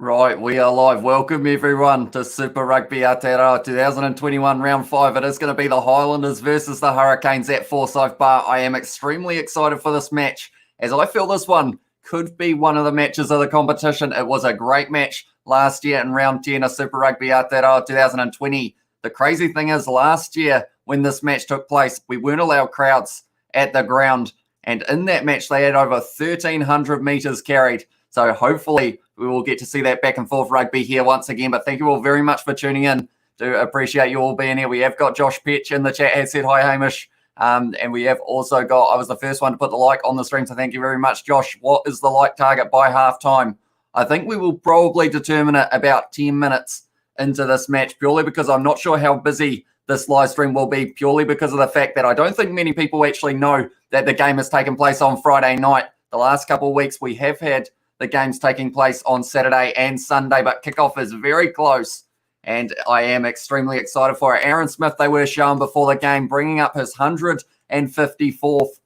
Right, we are live. Welcome everyone to Super Rugby Aotearoa 2021 round 5. It is going to be the Highlanders versus the Hurricanes at Forsyth Barr. I am extremely excited for this match as I feel this one could be one of the matches of the competition. It was a great match last year in round 10 of Super Rugby Aotearoa 2020. The crazy thing is last year when this match took place, we weren't allowed crowds at the ground. And in that match, they had over 1,300 metres carried. So hopefully we will get to see that back and forth rugby here once again. But thank you all very much for tuning in. Do appreciate you all being here. We have got Josh Petch in the chat, has said hi, Hamish. And we have also got, I was the first one to put the like on the stream, so thank you very much, Josh. What is the like target by halftime? I think we will probably determine it about 10 minutes into this match, purely because I'm not sure how busy this live stream will be, purely because of the fact that I don't think many people actually know that the game has taken place on Friday night. The last couple of weeks we have had the game's taking place on Saturday and Sunday, but kickoff is very close, and I am extremely excited for it. Aaron Smith, they were shown before the game, bringing up his 154th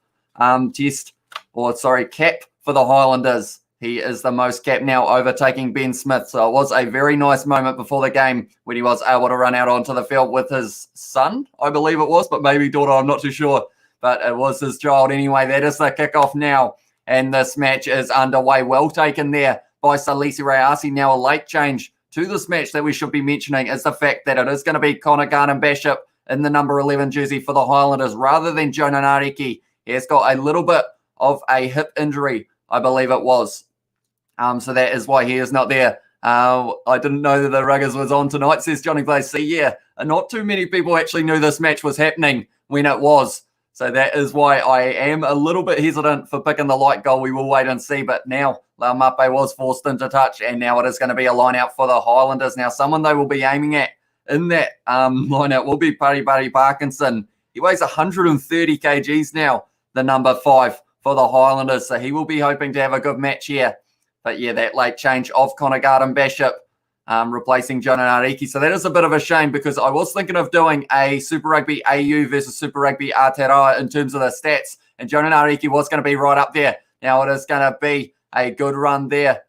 cap for the Highlanders. He is the most cap now, overtaking Ben Smith. So it was a very nice moment before the game when he was able to run out onto the field with his son, I believe it was, but maybe daughter, I'm not too sure. But it was his child anyway. That is the kickoff now. And this match is underway. Well taken there by Salisi Rayasi. Now a late change to this match that we should be mentioning is the fact that it is going to be Connor Garden-Bishop in the number 11 jersey for the Highlanders rather than Jonah Nareki. He has got a little bit of a hip injury, I believe it was. So that is why he is not there. I didn't know that the Ruggers was on tonight, says Johnny Blaze. See, yeah, not too many people actually knew this match was happening when it was. So that is why I am a little bit hesitant for picking the light goal. We will wait and see. But now Laumape was forced into touch, and now it is going to be a line-out for the Highlanders. Now someone they will be aiming at in that line-out will be Buddy Parkinson. He weighs 130 kgs now, the number 5 for the Highlanders. So he will be hoping to have a good match here. But yeah, that late change of Connor Garden-Bishop replacing Jonah Nareki. So that is a bit of a shame because I was thinking of doing a Super Rugby AU versus Super Rugby Aotearoa in terms of the stats. And Jonah Nareki was going to be right up there. Now it is going to be a good run there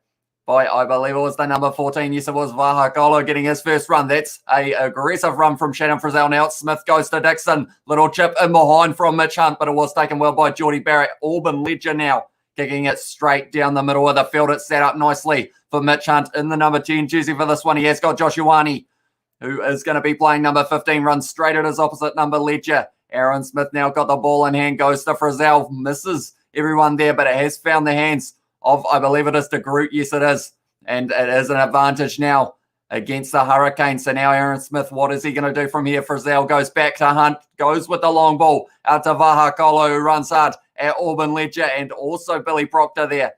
by, I believe it was the number 14. Yes, it was Vahakolo getting his first run. That's a aggressive run from Shannon Frizzell. Now Smith goes to Dixon. Little chip in behind from Mitch Hunt, but it was taken well by Geordie Barrett. Auburn Ledger now kicking it straight down the middle of the field. It's set up nicely for Mitch Hunt in the number 10 jersey for this one. He has got Josh Ioane, who is going to be playing number 15, runs straight at his opposite number, Ledger. Aaron Smith now got the ball in hand, goes to Frizzell, misses everyone there, but it has found the hands of, I believe it is De Groot. Yes, it is. And it is an advantage now against the Hurricanes. So now Aaron Smith, what is he going to do from here? Frizzell goes back to Hunt, goes with the long ball out to Vahakolo, who runs hard at Auburn Ledger, and also Billy Proctor there.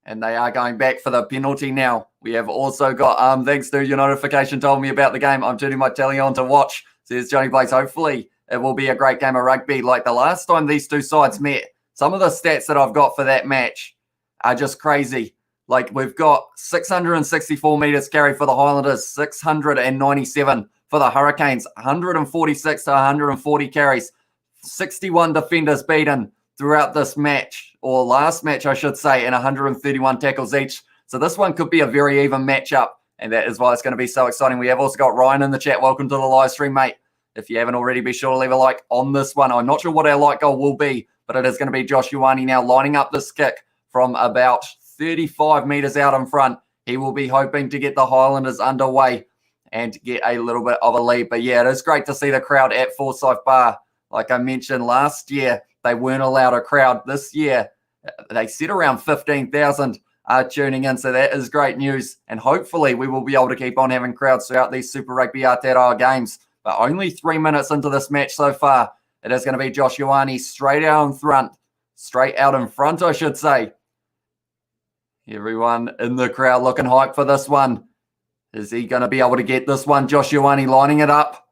And they are going back for the penalty now. We have also got, thanks to your notification told me about the game, I'm turning my telly on to watch, says Johnny Blaze. Hopefully it will be a great game of rugby. Like the last time these two sides met, some of the stats that I've got for that match are just crazy. Like we've got 664 metres carried for the Highlanders, 697 for the Hurricanes, 146 to 140 carries, 61 defenders beaten throughout this match, or last match, I should say, and 131 tackles each. So this one could be a very even matchup, and that is why it's going to be so exciting. We have also got Ryan in the chat. Welcome to the live stream, mate. If you haven't already, be sure to leave a like on this one. I'm not sure what our like goal will be, but it is going to be Josh Ioane now lining up this kick from about 35 metres out in front. He will be hoping to get the Highlanders underway and get a little bit of a lead. But yeah, it is great to see the crowd at Forsyth Barr. Like I mentioned last year, they weren't allowed a crowd. This year, they said around 15,000 are tuning in. So that is great news. And hopefully we will be able to keep on having crowds throughout these Super Rugby Aotearoa games. But only 3 minutes into this match so far, it is going to be Josh Ioane straight out in front, I should say. Everyone in the crowd looking hyped for this one. Is he going to be able to get this one? Josh Ioane lining it up.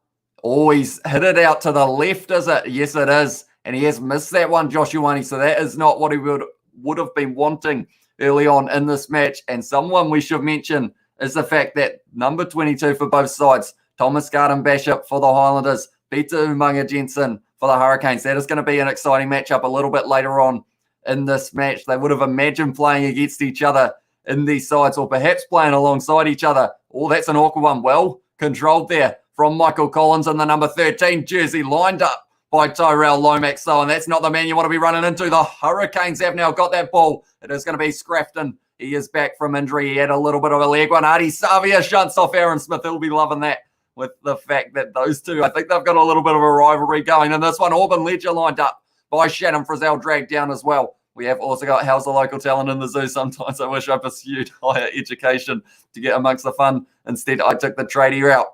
Always hit it out to the left, is it? Yes, it is. And he has missed that one, Josh Ioane. So that is not what he would have been wanting early on in this match. And someone we should mention is the fact that number 22 for both sides, Thomas Garden-Bishop for the Highlanders, Peter Umaga Jensen for the Hurricanes. That is going to be an exciting matchup a little bit later on in this match. They would have imagined playing against each other in these sides, or perhaps playing alongside each other. Oh, that's an awkward one. Well controlled there from Michael Collins in the number 13 jersey, lined up by Tyrell Lomax, though, and that's not the man you want to be running into. The Hurricanes have now got that ball. It is going to be Scrafton. He is back from injury. He had a little bit of a leg one. Artie Savia shunts off Aaron Smith. He'll be loving that with the fact that those two, I think they've got a little bit of a rivalry going in this one. Auburn Ledger lined up by Shannon Frizzell, dragged down as well. We have also got how's the local talent in the zoo. Sometimes I wish I pursued higher education to get amongst the fun. Instead, I took the tradie route.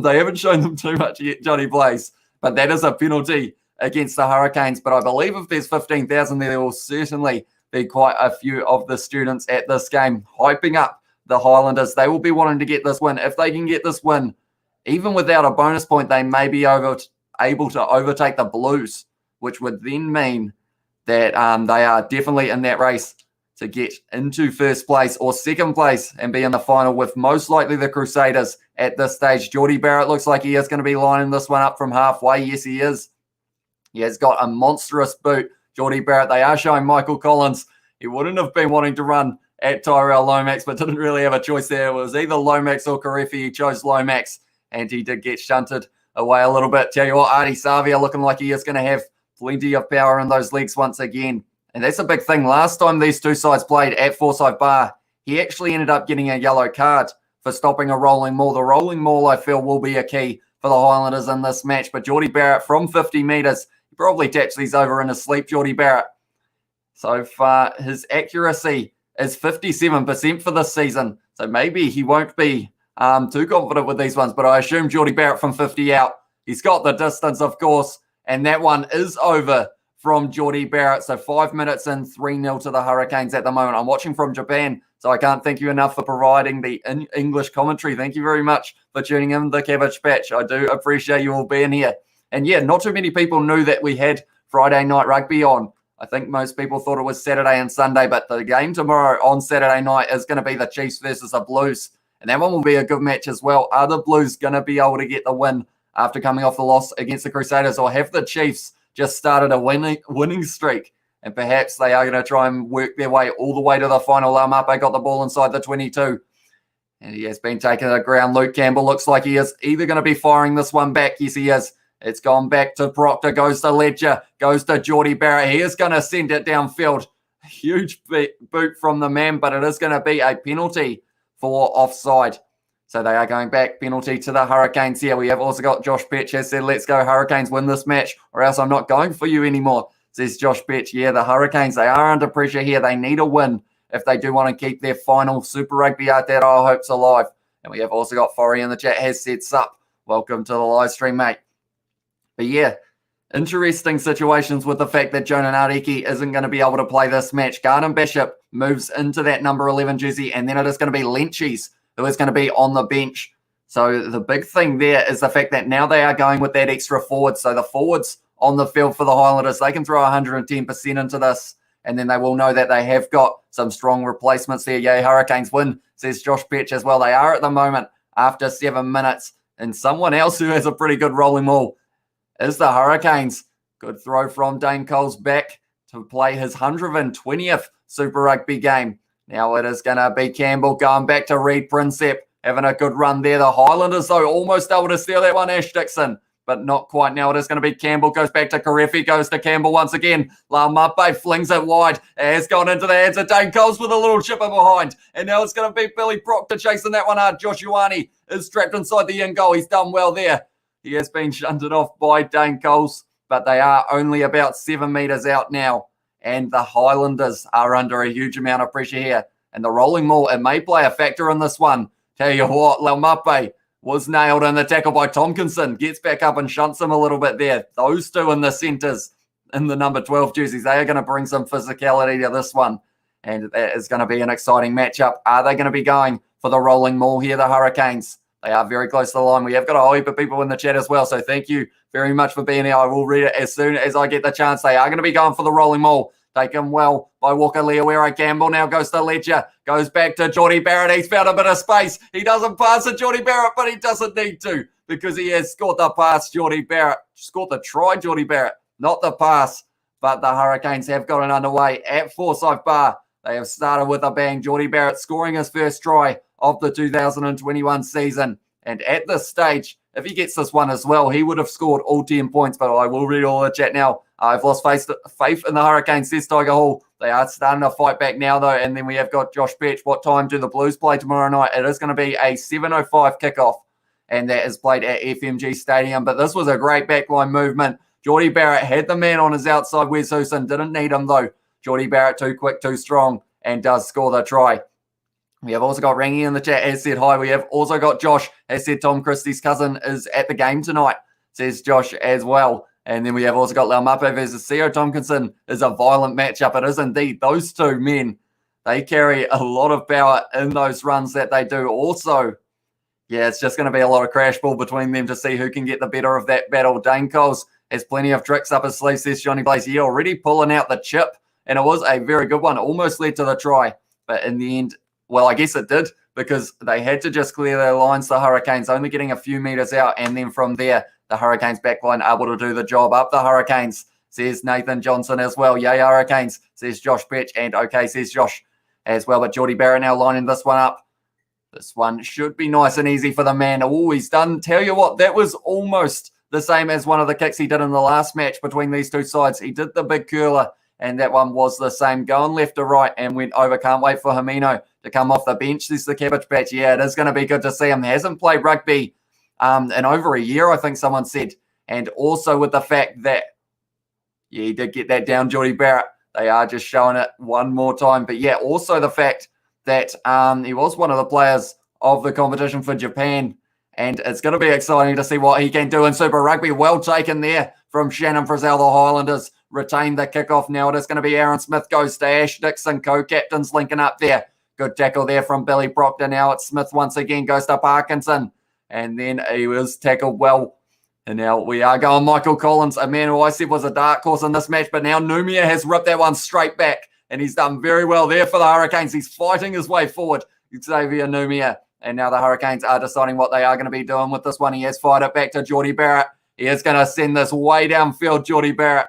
They haven't shown them too much yet, Johnny Blaze, but that is a penalty against the Hurricanes. But I believe if there's 15,000 there will certainly be quite a few of the students at this game hyping up the Highlanders. They will be wanting to get this win. If they can get this win, even without a bonus point, they may be able to overtake the Blues, which would then mean that they are definitely in that race to get into first place or second place and be in the final with most likely the Crusaders at this stage. Geordie Barrett looks like he is going to be lining this one up from halfway. Yes, he is. He has got a monstrous boot. Geordie Barrett, they are showing Michael Collins. He wouldn't have been wanting to run at Tyrell Lomax, but didn't really have a choice there. It was either Lomax or Karefi. He chose Lomax, and he did get shunted away a little bit. Tell you what, Artie Savia looking like he is going to have plenty of power in those legs once again. And that's a big thing. Last time these two sides played at Forsyth Barr, he actually ended up getting a yellow card for stopping a rolling maul. The rolling maul, I feel, will be a key for the Highlanders in this match. But Geordie Barrett from 50 metres, he probably taps these over in his sleep, Geordie Barrett. So far, his accuracy is 57% for this season. So maybe he won't be too confident with these ones. But I assume Geordie Barrett from 50 out. He's got the distance, of course. And that one is over from Geordie Barrett. So 5 minutes in, 3-0 to the Hurricanes at the moment. I'm watching from Japan, so I can't thank you enough for providing the English commentary. Thank you very much for tuning in the Cabbage Patch. I do appreciate you all being here. And yeah, not too many people knew that we had Friday night rugby on. I think most people thought it was Saturday and Sunday, but the game tomorrow on Saturday night is going to be the Chiefs versus the Blues. And that one will be a good match as well. Are the Blues going to be able to get the win after coming off the loss against the Crusaders, or have the Chiefs just started a winning streak, and perhaps they are going to try and work their way all the way to the final? Laumape got the ball inside the 22, and he has been taken to the ground. Luke Campbell looks like he is either going to be firing this one back. Yes, he is. It's gone back to Proctor, goes to Ledger, goes to Geordie Barrett. He is going to send it downfield. Huge boot from the man, but it is going to be a penalty for offside. So they are going back, penalty to the Hurricanes here. We have also got Josh Petch has said, let's go Hurricanes, win this match, or else I'm not going for you anymore, says Josh Petch. Yeah, the Hurricanes, they are under pressure here. They need a win if they do want to keep their final Super Rugby Aotearoa hopes alive. And we have also got Forry in the chat, has said, sup, welcome to the live stream, mate. But yeah, interesting situations with the fact that Jonah Nariki isn't going to be able to play this match. Garden Bishop moves into that number 11 jersey, and then it is going to be Lynchies who is going to be on the bench. So the big thing there is the fact that now they are going with that extra forward. So the forwards on the field for the Highlanders, they can throw 110% into this, and then they will know that they have got some strong replacements there. Yay, Hurricanes win, says Josh Petch as well. They are at the moment after 7 minutes. And someone else who has a pretty good rolling maul is the Hurricanes. Good throw from Dane Coles back to play his 120th Super Rugby game. Now it is going to be Campbell going back to Reed Prinsep, having a good run there. The Highlanders, though, almost able to steal that one, Ash Dixon, but not quite. Now it is going to be Campbell, goes back to Karefi, goes to Campbell once again. Laumape flings it wide. It has gone into the hands of Dane Coles with a little chipper behind. And now it's going to be Billy Proctor chasing that one hard. Josh Ioane is trapped inside the in goal. He's done well there. He has been shunted off by Dane Coles, but they are only about 7 metres out now. And the Highlanders are under a huge amount of pressure here. And the rolling maul, it may play a factor in this one. Tell you what, Laumape was nailed in the tackle by Tompkinson. Gets back up and shunts him a little bit there. Those two in the centres in the number 12 jerseys, they are going to bring some physicality to this one. And that is going to be an exciting matchup. Are they going to be going for the rolling maul here, the Hurricanes? They are very close to the line. We have got a whole heap of people in the chat as well. So thank you very much for being here. I will read it as soon as I get the chance. They are going to be going for the rolling maul. Taken well by Walker Leawera. Campbell now goes to Ledger. Goes back to Geordie Barrett. He's found a bit of space. He doesn't pass it, Geordie Barrett, but he doesn't need to because he has scored the pass, Geordie Barrett. Scored the try, Geordie Barrett, not the pass. But the Hurricanes have got it underway at Forsyth Barr. They have started with a bang. Jordie Barrett scoring his first try of the 2021 season. And at this stage, if he gets this one as well, he would have scored all 10 points. But I will read all the chat now. I've lost faith in the Hurricanes, says Tiger Hall. They are starting to fight back now, though. And then we have got Josh Petch. What time do the Blues play tomorrow night? It is going to be a 7:05 kickoff. And that is played at FMG Stadium. But this was a great backline movement. Jordie Barrett had the man on his outside. Wes Houston didn't need him, though. Jordie Barrett too quick, too strong, and does score the try. We have also got Rangy in the chat, has said hi. We have also got Josh, has said Tom Christie's cousin is at the game tonight, says Josh as well. And then we have also got Laumape versus Theo Tompkinson. Is a violent matchup. It is indeed. Those two men, they carry a lot of power in those runs that they do. Also, yeah, it's just going to be a lot of crash ball between them to see who can get the better of that battle. Dane Coles has plenty of tricks up his sleeve, says Johnny Blaze. Yeah, already pulling out the chip. And it was a very good one. Almost led to the try. But in the end, well, I guess it did, because they had to just clear their lines, the Hurricanes, only getting a few meters out. And then from there, the Hurricanes backline able to do the job. Up the Hurricanes, says Nathan Johnson as well. Yay, Hurricanes, says Josh Petch. And okay, says Josh as well. But Jordie Barrett now lining this one up. This one should be nice and easy for the man. Oh, he's done. Tell you what, that was almost the same as one of the kicks he did in the last match between these two sides. He did the big curler, and that one was the same. Going left to right and went over. Can't wait for Hermino to come off the bench. This is the Cabbage Patch. Yeah, it is going to be good to see him. He hasn't played rugby in over a year, I think someone said. And also with the fact that, yeah, he did get that down, Jordie Barrett. They are just showing it one more time. But yeah, also the fact that he was one of the players of the competition for Japan. And it's going to be exciting to see what he can do in Super Rugby. Well taken there from Shannon Frizzell. The Highlanders retain the kickoff now. It is going to be Aaron Smith goes to Ash Dixon. Co-captains linking up there. Good tackle there from Billy Proctor. Now it's Smith once again. Goes to Parkinson. And then he was tackled well. And now we are going Michael Collins, a man who I said was a dark horse in this match. But now Numia has ripped that one straight back. And he's done very well there for the Hurricanes. He's fighting his way forward. Xavier Numia. And now the Hurricanes are deciding what they are going to be doing with this one. He has fired it back to Jordie Barrett. He is going to send this way downfield, Jordie Barrett,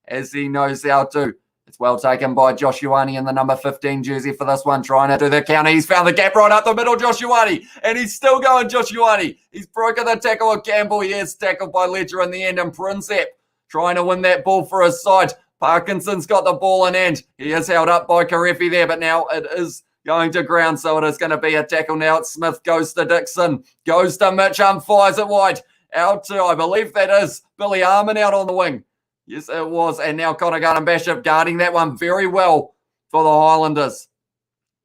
as he knows how to. It's well taken by Josh Ioane in the number 15 jersey for this one, trying to do the counter. He's found the gap right up the middle, Josh Ioane, and he's still going, Josh Ioane. He's broken the tackle of Campbell. He is tackled by Ledger in the end, and Prinsep trying to win that ball for his side. Parkinson's got the ball in hand. He is held up by Karefi there, but now it is going to ground, so it is going to be a tackle now. Smith goes to Dixon, goes to Mitchum, fires it wide. Out to, I believe that is Billy Armin out on the wing. Yes, it was. And now Connor Garden-Bishop guarding that one very well for the Highlanders.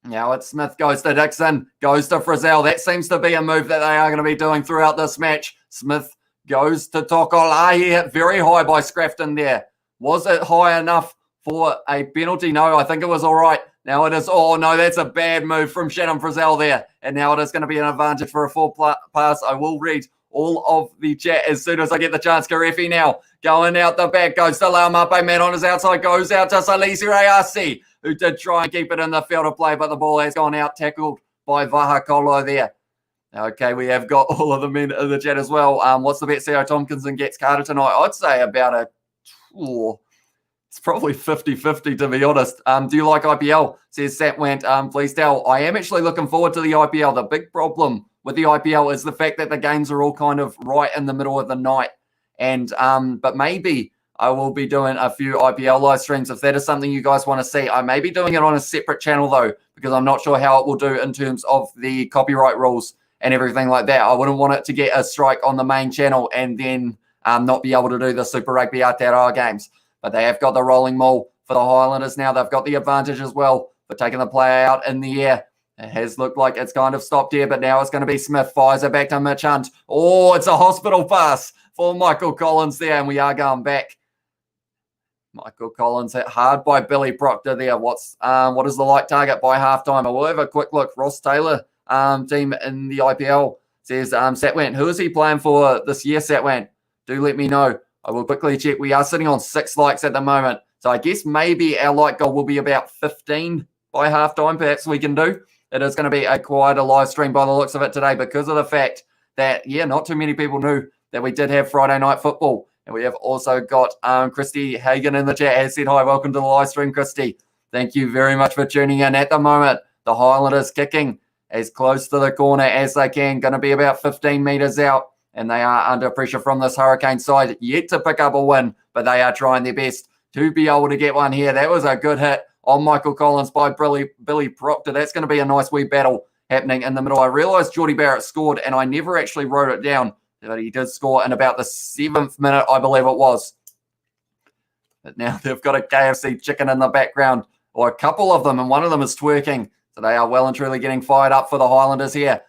Now it's Smith goes to Dixon, goes to Frizzell. That seems to be a move that they are going to be doing throughout this match. Smith goes to Tokolahi, hit very high by Scrafton there. Was it high enough for a penalty? No, I think it was all right. Now it is, oh no, that's a bad move from Shannon Frizzell there. And now it is going to be an advantage for a full pass. I will read all of the chat as soon as I get the chance. Karefi now going out the back, goes to Laumape, man on his outside, goes out to Salisi Rayasi, who did try and keep it in the field of play, but the ball has gone out, tackled by Vahakolo there. Okay, we have got all of the men in the chat as well. What's the bet Theo Tompkinson gets carded tonight? I'd say about it's probably 50-50 to be honest. Do you like IPL? Says Satwant. Please tell. I am actually looking forward to the IPL. The big problem with the IPL is the fact that the games are all kind of right in the middle of the night. And but maybe I will be doing a few IPL live streams if that is something you guys want to see. I may be doing it on a separate channel though, because I'm not sure how it will do in terms of the copyright rules and everything like that. I wouldn't want it to get a strike on the main channel and then not be able to do the Super Rugby Aotearoa games. But they have got the rolling maul for the Highlanders now. They've got the advantage as well for taking the player out in the air. It has looked like it's kind of stopped here, but now it's going to be Smith. Fires it back to Mitch Hunt. Oh, it's a hospital pass for Michael Collins there, and we are going back. Michael Collins hit hard by Billy Proctor there. What is the light target by halftime? I will have a quick look. Ross Taylor team in the IPL says Satwant. Who is he playing for this year, Satwant? Do let me know. I will quickly check. We are sitting on 6 likes at the moment. So I guess maybe our like goal will be about 15 by halftime. Perhaps we can do. It is going to be quite a live stream by the looks of it today because of the fact that, yeah, not too many people knew that we did have Friday night football. And we have also got Christy Hagan in the chat has said, hi, welcome to the live stream, Christy. Thank you very much for tuning in. At the moment, the Highlanders kicking as close to the corner as they can. Going to be about 15 metres out, and they are under pressure from this Hurricane side. Yet to pick up a win, but they are trying their best to be able to get one here. That was a good hit on Michael Collins by Billy Proctor. That's going to be a nice wee battle happening in the middle. I realised Geordie Barrett scored, and I never actually wrote it down, but he did score in about the 7th minute, I believe it was. But now they've got a KFC chicken in the background, or a couple of them, and one of them is twerking. So they are well and truly getting fired up for the Highlanders here.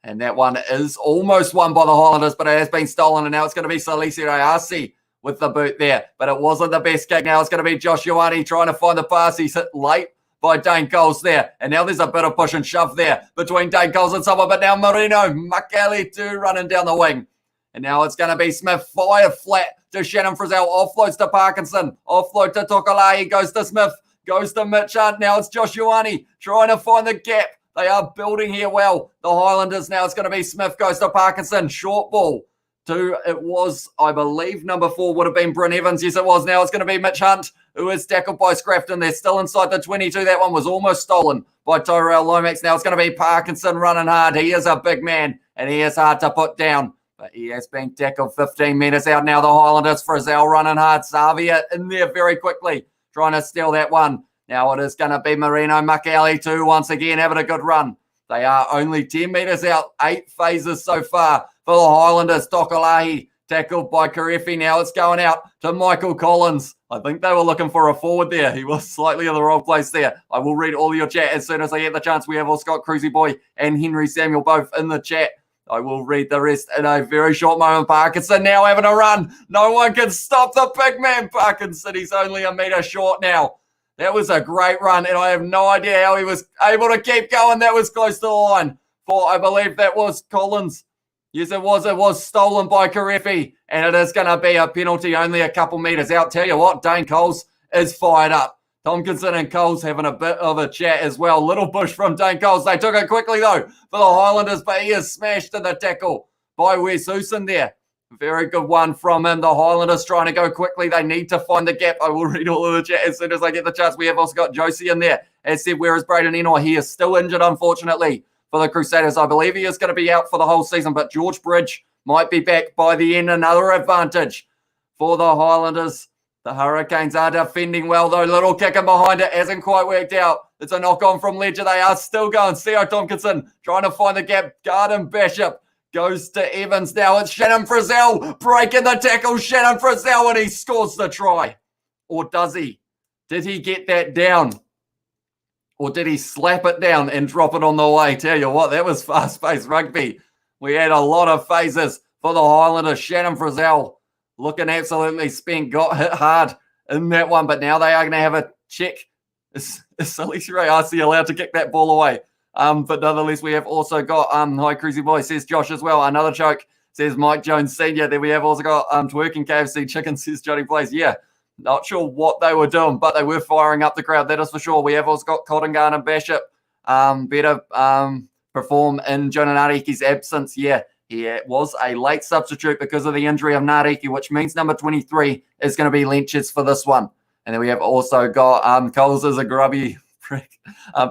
And that one is almost won by the Highlanders, but it has been stolen, and now it's going to be Salisi Rayasi with the boot there. But it wasn't the best kick. Now it's going to be Josh Ioane trying to find the pass. He's hit late by Dane Coles there. And now there's a bit of push and shove there between Dane Coles and someone. But now Marino Makali too running down the wing. And now it's going to be Smith. Fire flat to Shannon Frizzell. Offloads to Parkinson. Offload to Tokolai. Goes to Smith. Goes to Mitch Hunt. Now it's Josh Ioane trying to find the gap. They are building here well. The Highlanders now. It's going to be Smith. Goes to Parkinson. Short ball. It was, I believe, number 4 would have been Bryn Evans. Yes, it was. Now it's going to be Mitch Hunt, who is tackled by Scrafton. They're still inside the 22. That one was almost stolen by Tyrell Lomax. Now it's going to be Parkinson running hard. He is a big man, and he is hard to put down. But he has been tackled 15 metres out now. The Highlanders, Frizzell running hard. Savia in there very quickly, trying to steal that one. Now it is going to be Marino Makali too, once again, having a good run. They are only 10 metres out, 8 phases so far for the Highlanders. Tokolahi tackled by Karefi. Now it's going out to Michael Collins. I think they were looking for a forward there. He was slightly in the wrong place there. I will read all of your chat as soon as I get the chance. We have all Scott Cruzy Boy and Henry Samuel both in the chat. I will read the rest in a very short moment. Parkinson now having a run. No one can stop the big man. Parkinson, he's only a metre short now. That was a great run, and I have no idea how he was able to keep going. That was close to the line for, I believe that was Collins. Yes, it was. It was stolen by Karefi, and it is going to be a penalty only a couple metres out. Tell you what, Dane Coles is fired up. Tompkinson and Coles having a bit of a chat as well. Little push from Dane Coles. They took it quickly, though, for the Highlanders, but he is smashed in the tackle by Wes Hoosen there. Very good one from him. The Highlanders trying to go quickly. They need to find the gap. I will read all of the chat as soon as I get the chance. We have also got Josie in there. As said, where is Braden Enoy? He is still injured, unfortunately, for the Crusaders. I believe he is going to be out for the whole season, but George Bridge might be back by the end. Another advantage for the Highlanders. The Hurricanes are defending well, though. Little kicking behind it hasn't quite worked out. It's a knock-on from Ledger. They are still going. Theo Tompkinson trying to find the gap. Garden Bishop goes to Evans. Now it's Shannon Frizzell breaking the tackle. Shannon Frizzell, and he scores the try. Or does he? Did he get that down? Or did he slap it down and drop it on the way? Tell you what, that was fast-paced rugby. We had a lot of phases for the Highlanders. Shannon Frizzell looking absolutely spent. Got hit hard in that one, but now they are going to have a check. Is Salisi Rayasi allowed to kick that ball away? But nonetheless, we have also got, hi, Cruzy Boy, says Josh as well. Another choke, says Mike Jones Sr. Then we have also got twerking KFC chicken, says Johnny Blaze. Yeah, not sure what they were doing, but they were firing up the crowd. That is for sure. We have also got Cottingham and Bishop better perform in Jonah Nariki's absence. Yeah, he was a late substitute because of the injury of Nariki, which means number 23 is going to be Lynch's for this one. And then we have also got Coles as a grubby prick,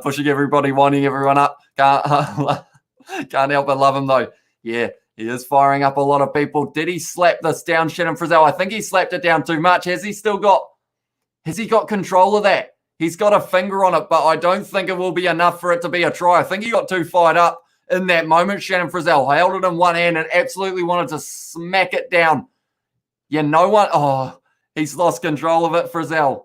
pushing everybody, winding everyone up. Can't help but love him, though. Yeah, he is firing up a lot of people. Did he slap this down, Shannon Frizzell? I think he slapped it down too much. Has he got control of that? He's got a finger on it, but I don't think it will be enough for it to be a try. I think he got too fired up in that moment. Shannon Frizzell held it in one hand and absolutely wanted to smack it down. Yeah, no one... Oh, he's lost control of it, Frizzell.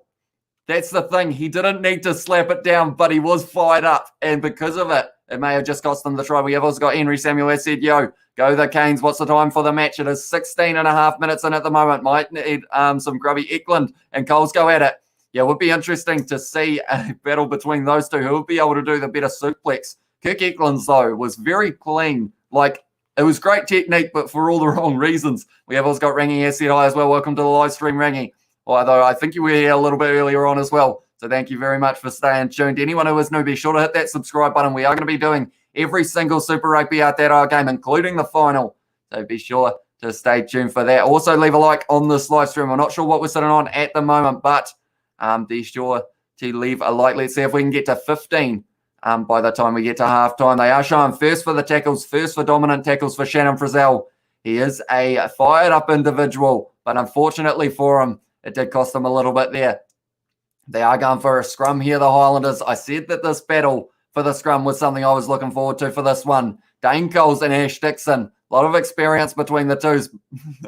That's the thing. He didn't need to slap it down, but he was fired up. And because of it, it may have just cost them the try. We have also got Henry Samuel has said, yo, go the Canes. What's the time for the match? It is 16 and a half minutes in at the moment. Might need some grubby Eklund and Coles go at it. Yeah, it would be interesting to see a battle between those two. Who would be able to do the better suplex? Kirk Eklund's, though, was very clean. Like, it was great technique, but for all the wrong reasons. We have also got Rangy has said hi as well. Welcome to the live stream, Rangy. Although I think you were here a little bit earlier on as well. So thank you very much for staying tuned. Anyone who is new, be sure to hit that subscribe button. We are going to be doing every single Super Rugby Aotearoa game, including the final. So be sure to stay tuned for that. Also, leave a like on this live stream. I'm not sure what we're sitting on at the moment, but be sure to leave a light. Let's see if we can get to 15 by the time we get to halftime. They are showing first for the tackles, first for dominant tackles for Shannon Frizzell. He is a fired-up individual, but unfortunately for him, it did cost him a little bit there. They are going for a scrum here, the Highlanders. I said that this battle for the scrum was something I was looking forward to for this one. Dane Coles and Ash Dixon, a lot of experience between the twos,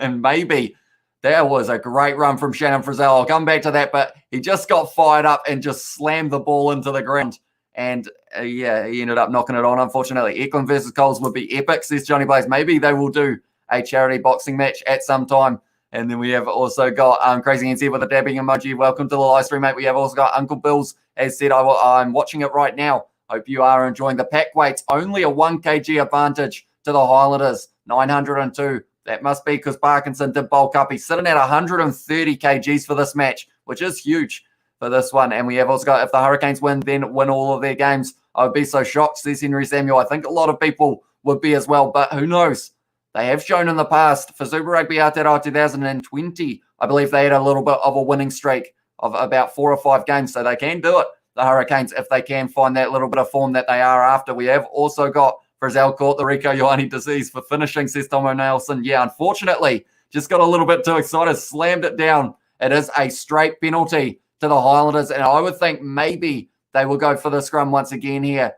and maybe that was a great run from Shannon Frizzell. I'll come back to that, but he just got fired up and just slammed the ball into the ground. And he ended up knocking it on, unfortunately. Eklund versus Coles would be epic, says Johnny Blaze. Maybe they will do a charity boxing match at some time. And then we have also got Crazy NZ with a dabbing emoji. Welcome to the live stream, mate. We have also got Uncle Bill's, as said, I'm watching it right now. Hope you are enjoying the pack weights. Only a 1 kg advantage to the Highlanders, 902. That must be because Parkinson did bulk up. He's sitting at 130 kgs for this match, which is huge for this one. And we have also got, if the Hurricanes win, then win all of their games. I would be so shocked, says Henry Samuel. I think a lot of people would be as well, but who knows? They have shown in the past for Super Rugby Aotearoa 2020, I believe they had a little bit of a winning streak of about 4 or 5 games, so they can do it, the Hurricanes, if they can find that little bit of form that they are after. We have also got Frizzell caught the Rico Ioane disease for finishing, says Tomo Nelson. Yeah, unfortunately, just got a little bit too excited, slammed it down. It is a straight penalty to the Highlanders, and I would think maybe they will go for the scrum once again here.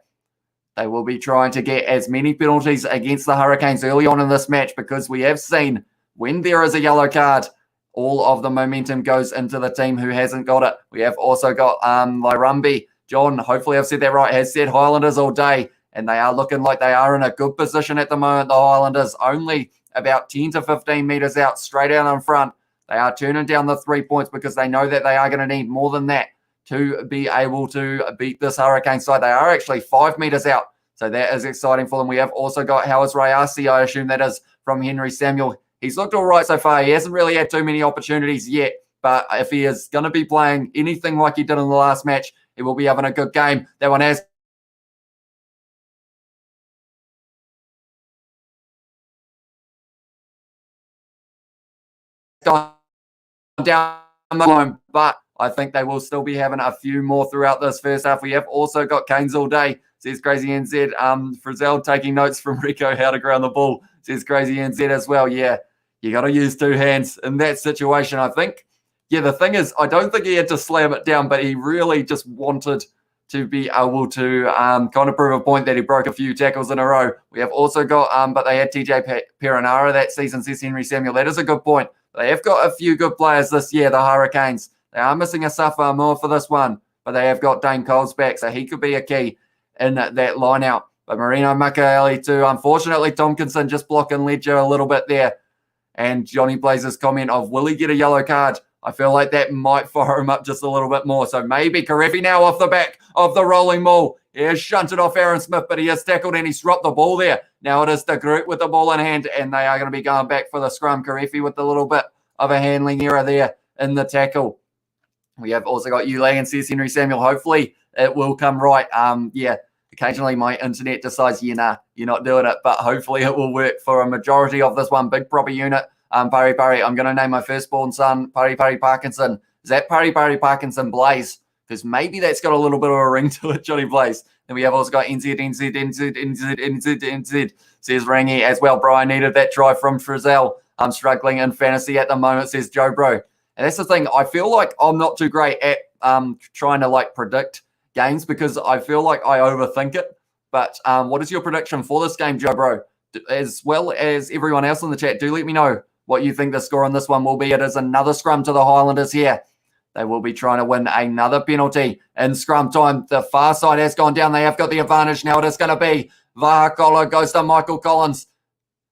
They will be trying to get as many penalties against the Hurricanes early on in this match, because we have seen when there is a yellow card, all of the momentum goes into the team who hasn't got it. We have also got Lyrumbi. John, hopefully I've said that right, has said Highlanders all day, and they are looking like they are in a good position at the moment. The Highlanders only about 10 to 15 metres out, straight out in front. They are turning down the 3 points because they know that they are going to need more than that to be able to beat this Hurricane side. They are actually 5 metres out, so that is exciting for them. We have also got Howard Rayasi, I assume that is from Henry Samuel. He's looked all right so far. He hasn't really had too many opportunities yet, but if he is going to be playing anything like he did in the last match, he will be having a good game. That one has gone down the line, but I think they will still be having a few more throughout this first half. We have also got Canes all day, says Crazy NZ. Frizzell taking notes from Rico how to ground the ball, says Crazy NZ as well. Yeah, you got to use 2 hands in that situation, I think. Yeah, the thing is, I don't think he had to slam it down, but he really just wanted to be able to kind of prove a point that he broke a few tackles in a row. We have also got, but they had TJ Perenara that season, says Henry Samuel. That is a good point. They have got a few good players this year, the Hurricanes. They are missing a Safa more for this one, but they have got Dane Coles back, so he could be a key in that line-out. But Marino Makaeli too. Unfortunately, Tompkinson just blocking Ledger a little bit there. And Johnny Blaze's comment of, will he get a yellow card? I feel like that might fire him up just a little bit more. So maybe Karefi now off the back of the rolling maul. He has shunted off Aaron Smith, but he has tackled and he's dropped the ball there. Now it is the group with the ball in hand, and they are going to be going back for the scrum. Karefi with a little bit of a handling error there in the tackle. We have also got Ulay and says Henry Samuel. Hopefully it will come right. Yeah, occasionally my internet decides, you're not doing it, but hopefully it will work for a majority of this one. Big proper unit. Pari Pari, I'm going to name my firstborn son Pari Pari Parkinson. Is that Pari Pari Parkinson Blaze? Because maybe that's got a little bit of a ring to it, Johnny Blaze. Then we have also got NZ, says Rangy as well. Brian needed that try from Frizzell. I'm struggling in fantasy at the moment, says Joe Bro. And that's the thing. I feel like I'm not too great at trying to predict games, because I feel like I overthink it. But what is your prediction for this game, Joe Bro? As well as everyone else in the chat, do let me know what you think the score on this one will be. It is another scrum to the Highlanders here. They will be trying to win another penalty in scrum time. The far side has gone down. They have got the advantage now. It is going to be Vahakola goes to Michael Collins.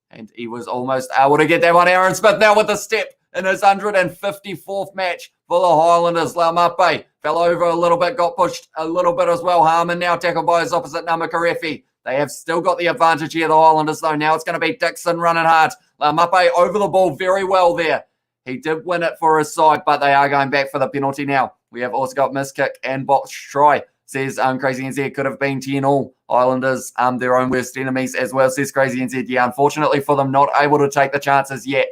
And he was almost able to get that one. Aaron Smith now with the step in his 154th match for the Highlanders. Laumape fell over a little bit, got pushed a little bit as well. Harmon now tackled by his opposite number, Karefi. They have still got the advantage here, the Highlanders, though. Now it's going to be Dixon running hard. Laumape over the ball very well there. He did win it for his side, but they are going back for the penalty now. We have also got miss kick and box try, says Crazy NZ. Could have been 10 all. Highlanders, their own worst enemies as well, says Crazy NZ. Yeah, unfortunately for them, not able to take the chances yet.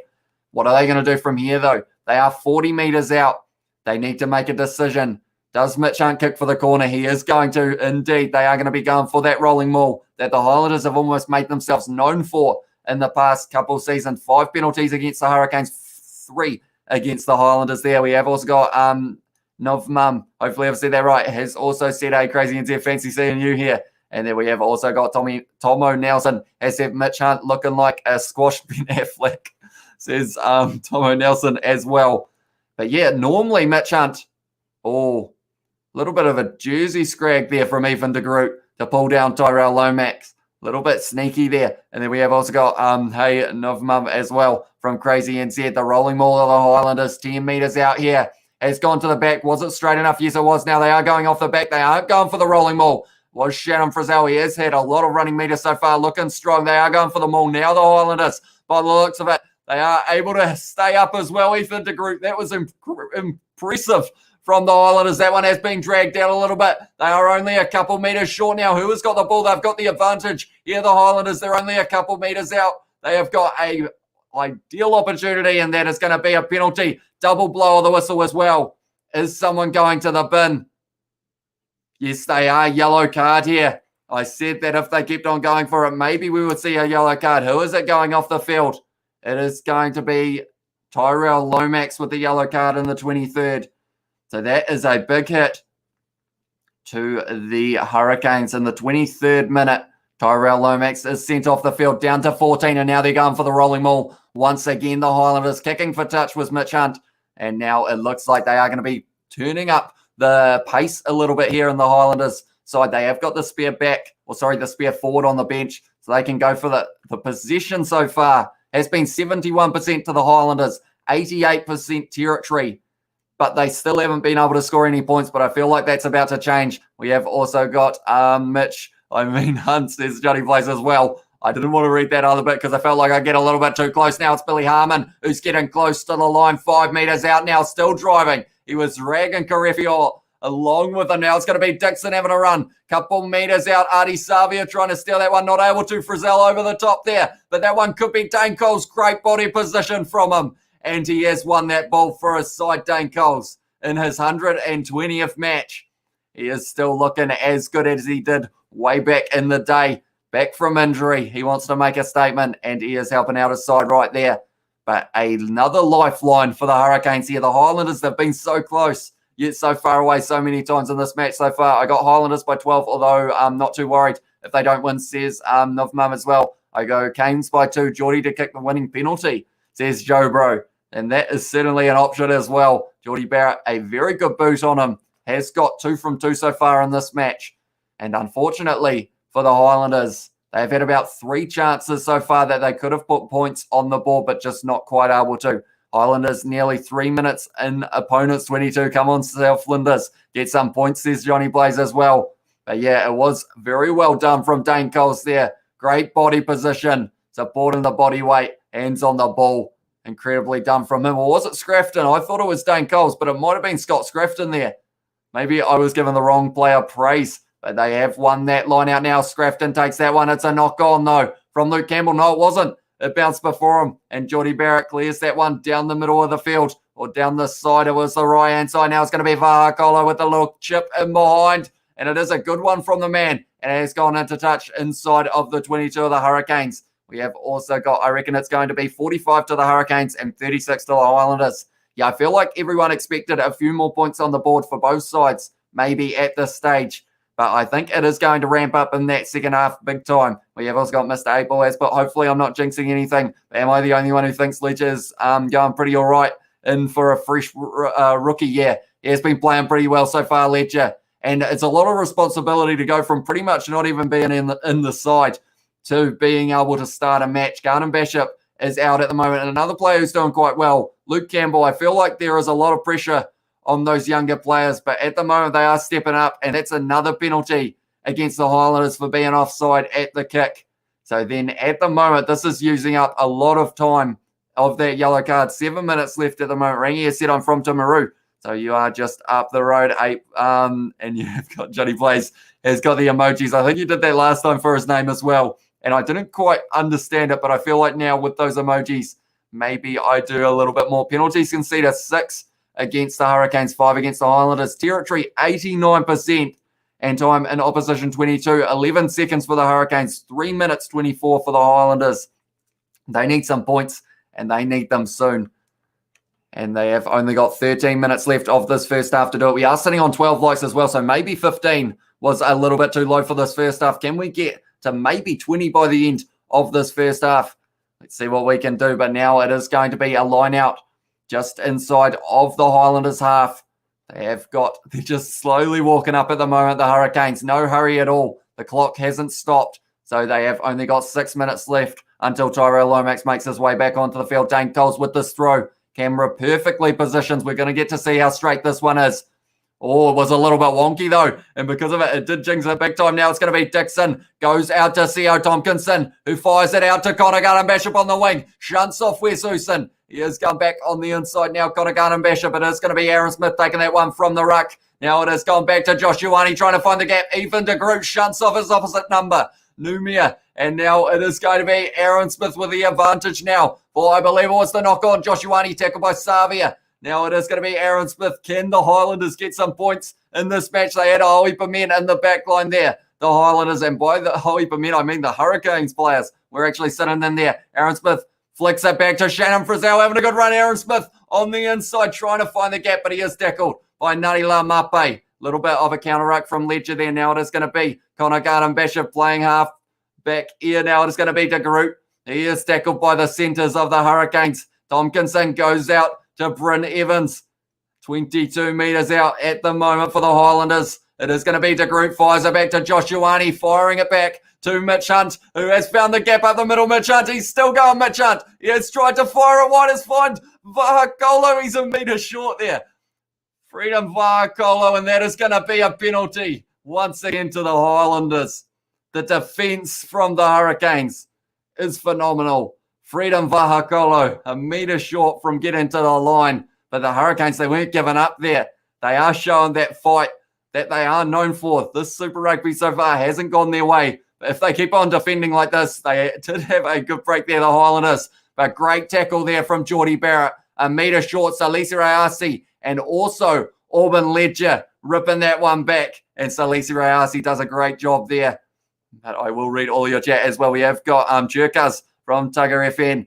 What are they going to do from here, though? They are 40 metres out. They need to make a decision Does Mitch Hunt kick for the corner? He is going to, indeed. They are going to be going for that rolling maul that the Highlanders have almost made themselves known for in the past couple of seasons. 5 penalties against the Hurricanes, 3 against the Highlanders there. We have also got Novmum, hopefully I've said that right, has also said, hey, Crazy NZ, fancy seeing you here. And then we have also got Tomo Nelson has said Mitch Hunt looking like a squash Ben Affleck, says Tomo Nelson as well. But yeah, normally Mitch Hunt, a little bit of a jersey scrag there from Ethan de Groot to pull down Tyrell Lomax. A little bit sneaky there. And then we have also got Hey Novmum as well from Crazy NZ. The rolling maul of the Highlanders, 10 metres out here, has gone to the back. Was it straight enough? Yes, it was. Now they are going off the back. They aren't going for the rolling maul. Was Shannon Frizzell. He has had a lot of running metres so far, looking strong. They are going for the maul now, the Highlanders. By the looks of it, they are able to stay up as well, Ethan de Groot. That was impressive from the Highlanders. That one has been dragged out a little bit. They are only a couple metres short now. Who has got the ball? They've got the advantage. Yeah, the Highlanders, they're only a couple metres out. They have got a ideal opportunity, and that is going to be a penalty. Double blow of the whistle as well. Is someone going to the bin? Yes, they are. Yellow card here. I said that if they kept on going for it, maybe we would see a yellow card. Who is it going off the field? It is going to be Tyrell Lomax with the yellow card in the 23rd. So that is a big hit to the Hurricanes in the 23rd minute. Tyrell Lomax is sent off the field down to 14, and now they're going for the rolling maul. Once again, the Highlanders kicking for touch was Mitch Hunt, and now it looks like they are going to be turning up the pace a little bit here in the Highlanders side. They have got the spare the spare forward on the bench, so they can go for the possession so far. Has been 71% to the Highlanders, 88% territory, but they still haven't been able to score any points, but I feel like that's about to change. We have also got Hunt, says Johnny Blaze as well. I didn't want to read that other bit because I felt like I'd get a little bit too close. Now it's Billy Harmon who's getting close to the line, 5 metres out now, still driving. He was dragging Carefio along with him. Now it's going to be Dixon having a run. Couple metres out. Artie Savia trying to steal that one. Not able to. Frizzell over the top there. But that one could be Dane Cole's great body position from him. And he has won that ball for his side, Dane Coles, in his 120th match. He is still looking as good as he did way back in the day. Back from injury. He wants to make a statement, and he is helping out his side right there. But another lifeline for the Hurricanes here. The Highlanders have been so close, yet so far away so many times in this match so far. I got Highlanders by 12, although I'm not too worried if they don't win, says Novmum as well. I go Canes by 2, Geordie to kick the winning penalty, says Joe Bro. And that is certainly an option as well. Geordie Barrett, a very good boot on him, has got 2 from 2 so far in this match. And unfortunately for the Highlanders, they've had about 3 chances so far that they could have put points on the board, but just not quite able to. Highlanders nearly 3 minutes in opponents' 22. Come on, Southlanders. Get some points, says Johnny Blaze as well. But yeah, it was very well done from Dane Coles there. Great body position, supporting the body weight, hands on the ball. Incredibly done from him. Or was it Scrafton? I thought it was Dane Coles, but it might have been Scott Scrafton there. Maybe I was giving the wrong player praise. But they have won that line out now. Scrafton takes that one. It's a knock on, though, from Luke Campbell. No, it wasn't. It bounced before him. And Geordie Barrett clears that one down the middle of the field. Or down the side. It was the right-hand side. Now it's going to be Vahakola with a little chip in behind. And it is a good one from the man. And it has gone into touch inside of the 22 of the Hurricanes. We have also got, I reckon it's going to be 45 to the Hurricanes and 36 to the Highlanders. Yeah, I feel like everyone expected a few more points on the board for both sides, maybe at this stage. But I think it is going to ramp up in that second half big time. We have also got Mr. 8-Ball, but hopefully I'm not jinxing anything. Am I the only one who thinks Ledge is going pretty all right in for a fresh rookie year? He has been playing pretty well so far, Ledger. And it's a lot of responsibility to go from pretty much not even being in the side to being able to start a match. Garden Bishop is out at the moment. And another player who's doing quite well, Luke Campbell. I feel like there is a lot of pressure on those younger players, but at the moment they are stepping up, and that's another penalty against the Highlanders for being offside at the kick. So then at the moment, this is using up a lot of time of that yellow card. 7 minutes left at the moment. Rangi has said I'm from Timaru. So you are just up the road, Ape. And you've got Johnny Blaze has got the emojis. I think you did that last time for his name as well. And I didn't quite understand it, but I feel like now with those emojis, maybe I do a little bit more. Penalties conceded 6 against the Hurricanes, 5 against the Highlanders. Territory 89% and time in opposition 22. 11 seconds for the Hurricanes, 3 minutes 24 for the Highlanders. They need some points and they need them soon. And they have only got 13 minutes left of this first half to do it. We are sitting on 12 likes as well, so maybe 15 was a little bit too low for this first half. Can we get to maybe 20 by the end of this first half? Let's see what we can do. But now it is going to be a line out just inside of the Highlanders half. They're just slowly walking up at the moment, the Hurricanes. No hurry at all. The clock hasn't stopped. So they have only got 6 minutes left until Tyrell Lomax makes his way back onto the field. Dane Coles with this throw. Camera perfectly positions. We're going to get to see how straight this one is. Oh, it was a little bit wonky though. And because of it, it did jinx it big time. Now it's going to be Dixon. Goes out to Sio Tompkinson, who fires it out to Connor Garden-Bishop on the wing. Shunts off Wes Hewson. He has gone back on the inside now, Connor Garden-Bishop. It is going to be Aaron Smith taking that one from the ruck. Now it has gone back to Josh Ioane trying to find the gap. Ethan de Groot shunts off his opposite number, Numia. And now it is going to be Aaron Smith with the advantage now. For I believe it was the knock on. Josh Ioane tackled by Savia. Now it is going to be Aaron Smith. Can the Highlanders get some points in this match? They had a whole heap of men in the back line there. The Highlanders, and by the whole heap of men, I mean the Hurricanes players were actually sitting in there. Aaron Smith flicks it back to Shannon Frizzell, having a good run. Aaron Smith on the inside trying to find the gap, but he is tackled by Nari Lamape. Little bit of a counter ruck from Ledger there. Now it is going to be Connor Garden-Bishop playing half back here. Now it is going to be de Groot. He is tackled by the centres of the Hurricanes. Tompkinson goes out to Bryn Evans. 22 metres out at the moment for the Highlanders. It is going to be de Groot. Fires it back to Josh Ioane, firing it back to Mitch Hunt, who has found the gap up the middle. Mitch Hunt, he's still going, Mitch Hunt. He has tried to fire it wide. Has found Vahakolo. He's a metre short there. Freedom Vahakolo, and that is going to be a penalty once again to the Highlanders. The defence from the Hurricanes is phenomenal. Freedom Vahakolo, a metre short from getting to the line. But the Hurricanes, they weren't giving up there. They are showing that fight that they are known for. This Super Rugby so far hasn't gone their way. But if they keep on defending like this, they did have a good break there, the Highlanders. But great tackle there from Geordie Barrett. A metre short, Salisi Rayasi, and also Auburn Ledger ripping that one back. And Salisi Rayasi does a great job there. But I will read all your chat as well. We have got Jerkas from Tugger FN,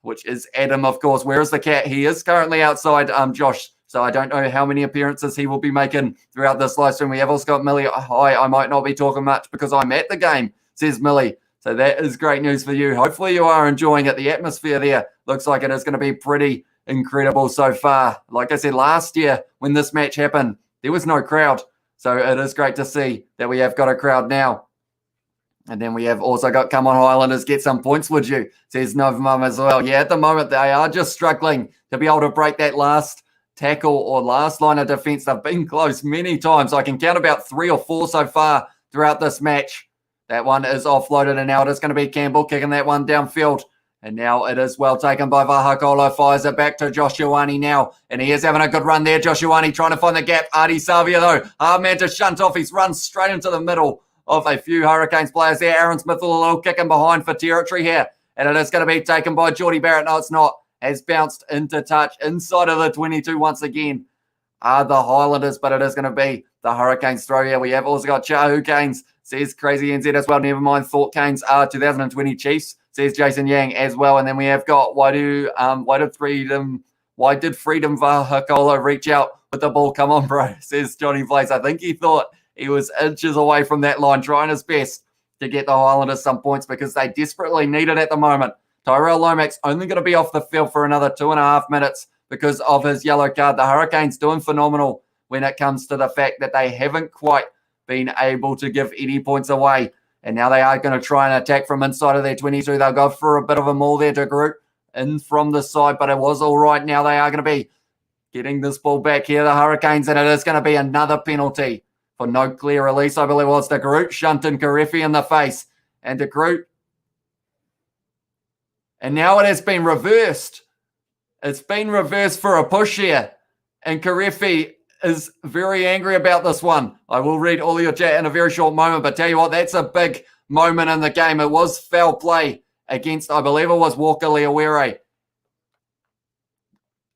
which is Adam, of course. Where is the cat? He is currently outside, Josh. So I don't know how many appearances he will be making throughout this live stream. We have also got Millie. Hi, I might not be talking much because I'm at the game, says Millie. So that is great news for you. Hopefully you are enjoying it. The atmosphere there looks like it is going to be pretty incredible so far. Like I said, last year when this match happened, there was no crowd. So it is great to see that we have got a crowd now. And then we have also got, come on Highlanders, get some points, would you? Says Novamum as well. Yeah, at the moment they are just struggling to be able to break that last tackle or last line of defence. They've been close many times. I can count about 3 or 4 so far throughout this match. That one is offloaded, and now it is going to be Campbell kicking that one downfield. And now it is well taken by Vahakolo. Fires it back to Josh Ioane now. And he is having a good run there. Josh Ioane trying to find the gap. Artie Savia, though. Hard man to shunt off. He's run straight into the middle of a few Hurricanes players there. Aaron Smith with a little kick in behind for territory here. And it is going to be taken by Geordie Barrett. No, it's not. Has bounced into touch inside of the 22 once again. Are the Highlanders, but it is going to be the Hurricanes throw here. We have also got Chahu Canes, says Crazy NZ as well. Never mind, Thought Canes are 2020 Chiefs, says Jason Yang as well. And then we have got why did Freedom Vahakolo reach out with the ball? Come on, bro, says Johnny Blaze. I think he thought he was inches away from that line, trying his best to get the Highlanders some points because they desperately need it at the moment. Tyrell Lomax only going to be off the field for another 2.5 minutes because of his yellow card. The Hurricanes doing phenomenal when it comes to the fact that they haven't quite been able to give any points away. And now they are going to try and attack from inside of their 22. They'll go for a bit of a maul there to Groot in from the side, but it was all right. Now they are going to be getting this ball back here, the Hurricanes, and it is going to be another penalty for no clear release. I believe it was de Groot shunting Karefi in the face. And de Groot. And now it has been reversed. It's been reversed for a push here. And Karefi is very angry about this one. I will read all your chat in a very short moment, but tell you what, that's a big moment in the game. It was foul play against, I believe it was Walker Leawere.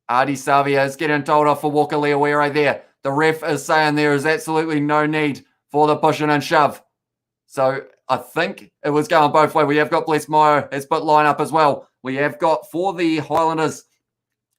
Artie Savia is getting told off for Walker Leawere there. The ref is saying there is absolutely no need for the push in and shove. So I think it was going both ways. We have got Bless Mayo has put line up as well. We have got for the Highlanders,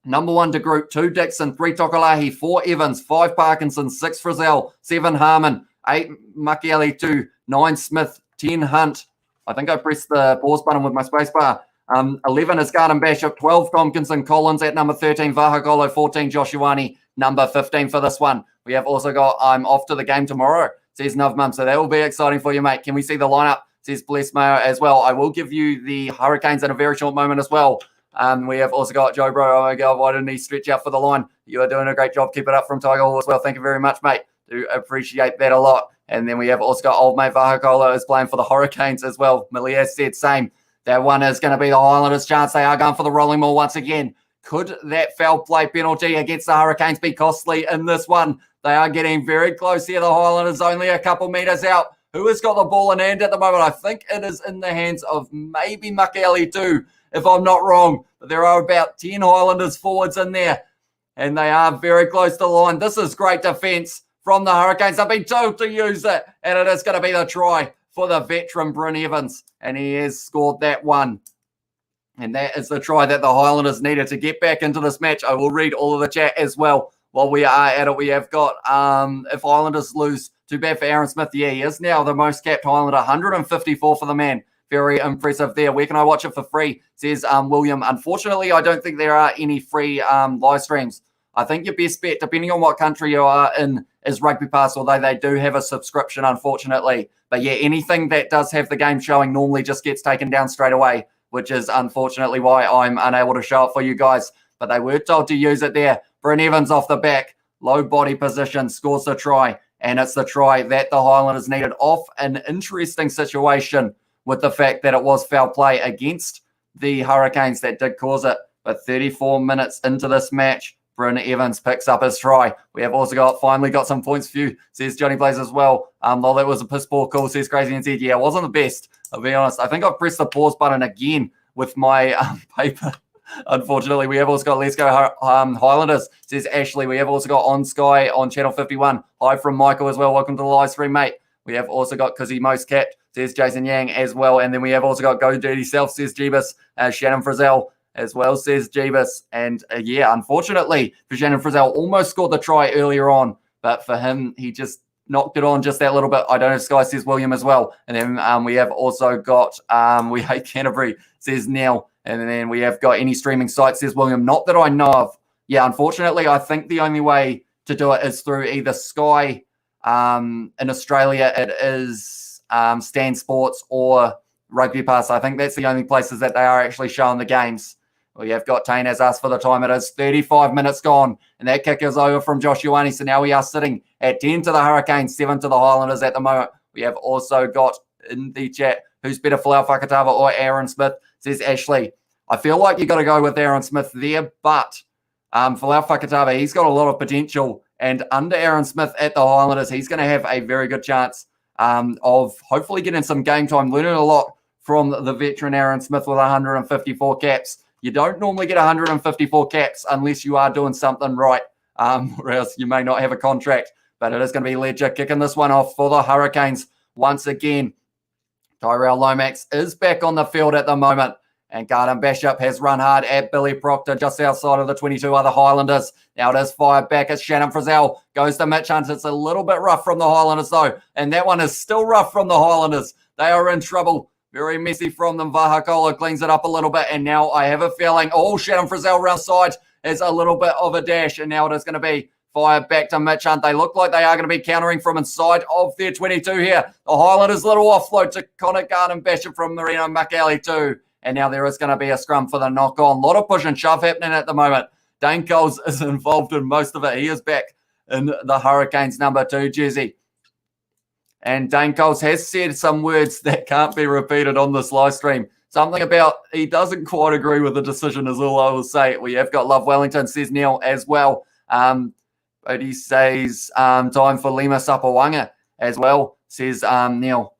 number 1 to group, 2 Dixon, 3 Tokalahi, 4 Evans, 5 Parkinson, 6 Frizzell, 7 Harmon, 8 Makieli, 2, 9 Smith, 10 Hunt. I think I pressed the pause button with my space bar. 11 is Garden Bishop, 12 Tompkinson Collins at number 13, Vahagolo, 14 Joshuani, number 15 for this one. We have also got I'm off to the game tomorrow, says Nuvmum. So that will be exciting for you, mate. Can we see the lineup? Says Bless Mayo as well. I will give you the Hurricanes in a very short moment as well. We have also got Joe Bro. Oh my God, why didn't he stretch out for the line? You are doing a great job. Keep it up from Tiger Hall as well. Thank you very much, mate. Do appreciate that a lot. And then we have also got old mate Vahagolo is playing for the Hurricanes as well. Malia said same. That one is going to be the Highlanders' chance. They are going for the rolling ball once again. Could that foul play penalty against the Hurricanes be costly in this one? They are getting very close here. The Highlanders only a couple metres out. Who has got the ball in hand at the moment? I think it is in the hands of maybe Makieli too, if I'm not wrong. But there are about 10 Highlanders forwards in there, and they are very close to the line. This is great defence from the Hurricanes. They've been told to use it, and it is going to be the try for the veteran Bryn Evans, and he has scored that one. And that is the try that the Highlanders needed to get back into this match. I will read all of the chat as well while we are at it. We have got, if Highlanders lose, too bad for Aaron Smith. Yeah, he is now the most capped Highlander, 154 for the man. Very impressive there. Where can I watch it for free? Says William. Unfortunately, I don't think there are any free live streams. I think your best bet, depending on what country you are in, is Rugby Pass, although they do have a subscription, unfortunately. But yeah, anything that does have the game showing normally just gets taken down straight away, which is unfortunately why I'm unable to show it for you guys. But they were told to use it there. Bryn Evans off the back, low body position, scores the try. And it's the try that the Highlanders needed off an interesting situation with the fact that it was foul play against the Hurricanes that did cause it. But 34 minutes into this match, Bryn Evans picks up his try. We have also finally got some points for you, says Johnny Blaze as well. Though that was a piss poor call, says Crazy and said, yeah, it wasn't the best, I'll be honest. I think I've pressed the pause button again with my paper. Unfortunately, we have also got Let's Go Highlanders, says Ashley. We have also got On Sky on Channel 51. Hi from Michael as well. Welcome to the live stream, mate. We have also got Kizzy Most Capped, says Jason Yang as well. And then we have also got Go Dirty Self, says Jeebus. Shannon Frizzell as well, says Jeebus. And yeah, unfortunately for Shannon Frizzell, almost scored the try earlier on. But for him, he just knocked it on just that little bit. I don't know if Sky, says William as well. And then we have also got We Hate Canterbury, says Neil. And then we have got any streaming site, says William. Not that I know of. Yeah, unfortunately, I think the only way to do it is through either Sky in Australia. It is Stan Sports or Rugby Pass. I think that's the only places that they are actually showing the games. We have got Tane has asked for the time. It is 35 minutes gone, and that kick is over from Josh Ioane. So now we are sitting at 10 to the Hurricanes, 7 to the Highlanders at the moment. We have also got in the chat, who's better, Folau Fakatava or Aaron Smith, says Ashley. I feel like you got to go with Aaron Smith there, but Folau Fakatava, he's got a lot of potential, and under Aaron Smith at the Highlanders, he's going to have a very good chance of hopefully getting some game time, learning a lot from the veteran Aaron Smith with 154 caps. You don't normally get 154 caps unless you are doing something right, or else you may not have a contract. But it is going to be Ledger kicking this one off for the Hurricanes once again. Tyrell Lomax is back on the field at the moment, and Garden Bishop has run hard at Billy Proctor just outside of the 22 other Highlanders. Now it is fired back as Shannon Frizzell goes to Mitch Hunt. It's a little bit rough from the Highlanders though, and that one is still rough from the Highlanders. They are in trouble. Very messy from them. Vahakola cleans it up a little bit, and now I have a feeling, Shannon Frizzell round side is a little bit of a dash, and now it is going to be fired back to Mitch Hunt. They look like they are going to be countering from inside of their 22 here. The Highlanders little offload to Connor Garden Bishop from Marino Makieli too. And now there is going to be a scrum for the knock-on. A lot of push and shove happening at the moment. Dane Coles is involved in most of it. He is back in the Hurricanes number 2 jersey. And Dane Coles has said some words that can't be repeated on this live stream. Something about he doesn't quite agree with the decision is all I will say. We have got Love Wellington, says Neil, as well. But he says time for Lima Sapawanga as well, says Neil.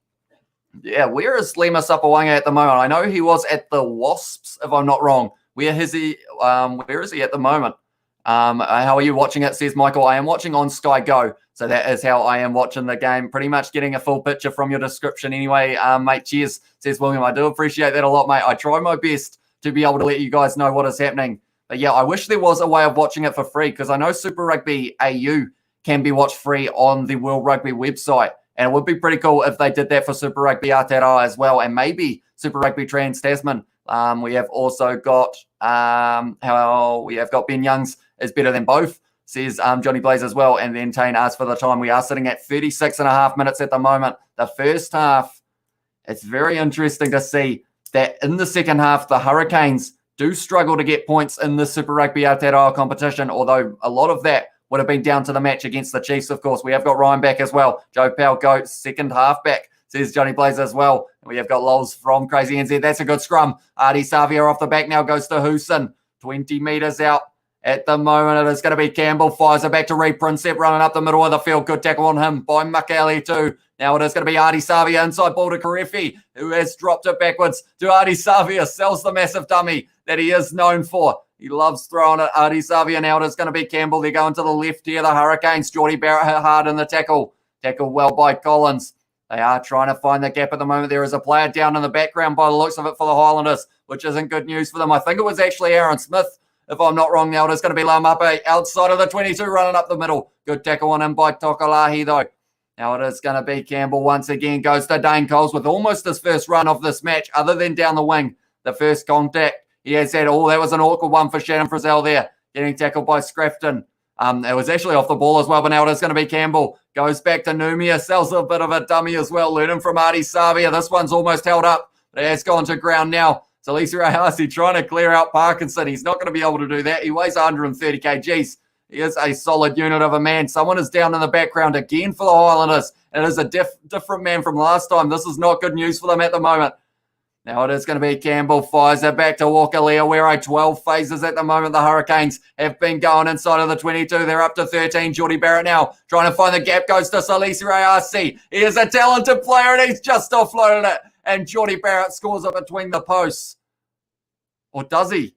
Yeah, where is Lima Sapawanga at the moment? I know he was at the Wasps, if I'm not wrong. Where is he at the moment? How are you watching it, says Michael? I am watching on Sky Go. So that is how I am watching the game. Pretty much getting a full picture from your description anyway, mate. Cheers, says William. I do appreciate that a lot, mate. I try my best to be able to let you guys know what is happening. But yeah, I wish there was a way of watching it for free, because I know Super Rugby AU can be watched free on the World Rugby website. And it would be pretty cool if they did that for Super Rugby Aotearoa as well, and maybe Super Rugby Trans-Tasman. We have also got Ben Youngs is better than both, says Johnny Blaze as well. And then Tane asks for the time. We are sitting at 36 and a half minutes at the moment. The first half, it's very interesting to see that in the second half, the Hurricanes do struggle to get points in the Super Rugby Aotearoa competition, although a lot of that would have been down to the match against the Chiefs, of course. We have got Ryan back as well. Joe Powell goes second half back, says Johnny Blaze as well. We have got Lols from Crazy NZ. That's a good scrum. Artie Savia off the back now goes to Hooson. 20 metres out. At the moment, it is going to be Campbell. Fires it back to Reed Prinsep, running up the middle of the field. Good tackle on him by Makali too. Now it is going to be Artie Savia inside ball to Karefi, who has dropped it backwards to Artie Savia. Sells the massive dummy that he is known for. He loves throwing it. Artie Savia. Now it is going to be Campbell. They're going to the left here. The Hurricanes. Geordie Barrett hit hard in the tackle. Tackled well by Collins. They are trying to find the gap at the moment. There is a player down in the background by the looks of it for the Highlanders, which isn't good news for them. I think it was actually Aaron Smith, if I'm not wrong. Now it is going to be Laumape outside of the 22, running up the middle. Good tackle on him by Tokalahi, though. Now it is going to be Campbell once again. Goes to Dane Coles with almost his first run of this match, other than down the wing. The first contact he has had. Oh, that was an awkward one for Shannon Frizzell there. Getting tackled by Scrafton. It was actually off the ball as well, but now it is going to be Campbell. Goes back to Numia. Sells a bit of a dummy as well. Learning from Artie Savia. This one's almost held up, but it has gone to ground now. So Lisa Rahasi trying to clear out Parkinson. He's not going to be able to do that. He weighs 130 kgs. He is a solid unit of a man. Someone is down in the background again for the Highlanders. And it is a different man from last time. This is not good news for them at the moment. Now it is going to be Campbell. Fires it back to Walker Leawero. 12 phases at the moment. The Hurricanes have been going inside of the 22. They're up to 13. Geordie Barrett now trying to find the gap. Goes to Salisi Rayasi. He is a talented player and he's just offloaded it. And Geordie Barrett scores it between the posts. Or does he?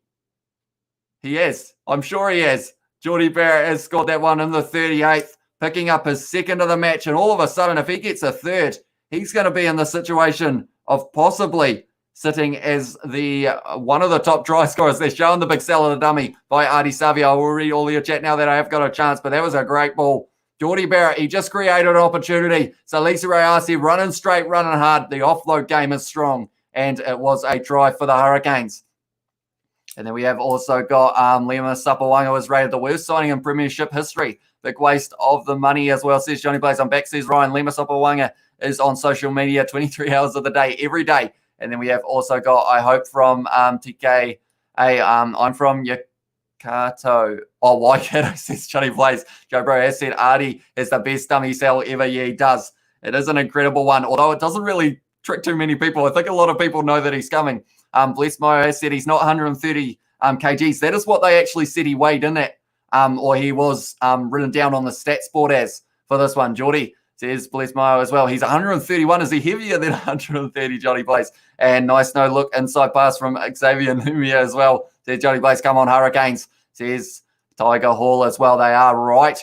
He is. I'm sure he is. Geordie Barrett has scored that one in the 38th, picking up his second of the match. And all of a sudden, if he gets a third, he's going to be in the situation of possibly sitting as the one of the top try scorers. They're showing the big sell of the dummy by Artie Savia. I will read all your chat now that I have got a chance, but that was a great ball. Geordie Barrett, he just created an opportunity. So Lisa Rayasi running straight, running hard. The offload game is strong, and it was a try for the Hurricanes. And then we have also got Lima Sapawanga was rated the worst signing in Premiership history. Big waste of the money as well, says Johnny Blaze. I'm back, says Ryan. Lima Sapawanga is on social media 23 hours of the day, every day. And then we have also got, I hope, from TK. I'm from Yakato. Oh, Waikato, says Johnny Blaze. Joe Bro has said Artie is the best dummy sell ever. Yeah, he does. It is an incredible one, although it doesn't really trick too many people. I think a lot of people know that he's coming. Bless Mo has said he's not 130 kgs. That is what they actually said he weighed in at, or he was written down on the stats board as for this one. Geordie says Bless Mo as well. He's 131. Is he heavier than 130, Johnny Blaze? And nice no look inside pass from Xavier Numia as well. Says Johnny Blaze, come on Hurricanes. Says Tiger Hall as well. They are right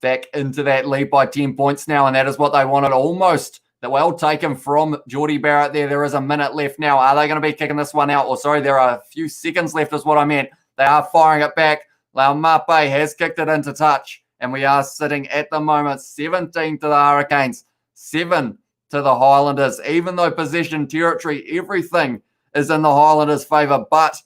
back into that lead by 10 points now, and that is what they wanted almost. The well taken from Geordie Barrett there. There is a minute left now. Are they going to be kicking this one out? Or sorry, there are a few seconds left is what I meant. They are firing it back. Laumape has kicked it into touch. And we are sitting at the moment 17 to the Hurricanes, 7 to the Highlanders. Even though possession, territory, everything is in the Highlanders' favour. But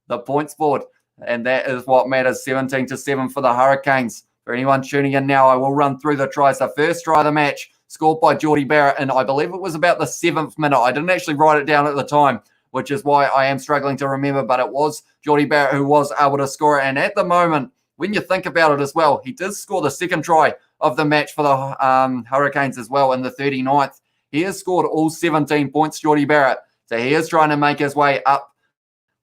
the points board, and that is what matters, 17-7 for the Hurricanes. For anyone tuning in now, I will run through the tries. The first try of the match, scored by Geordie Barrett, and I believe it was about the 7th minute. I didn't actually write it down at the time, which is why I am struggling to remember, but it was Geordie Barrett who was able to score it. And at the moment, when you think about it as well, he did score the second try of the match for the Hurricanes as well in the 39th. He has scored all 17 points, Geordie Barrett. So he is trying to make his way up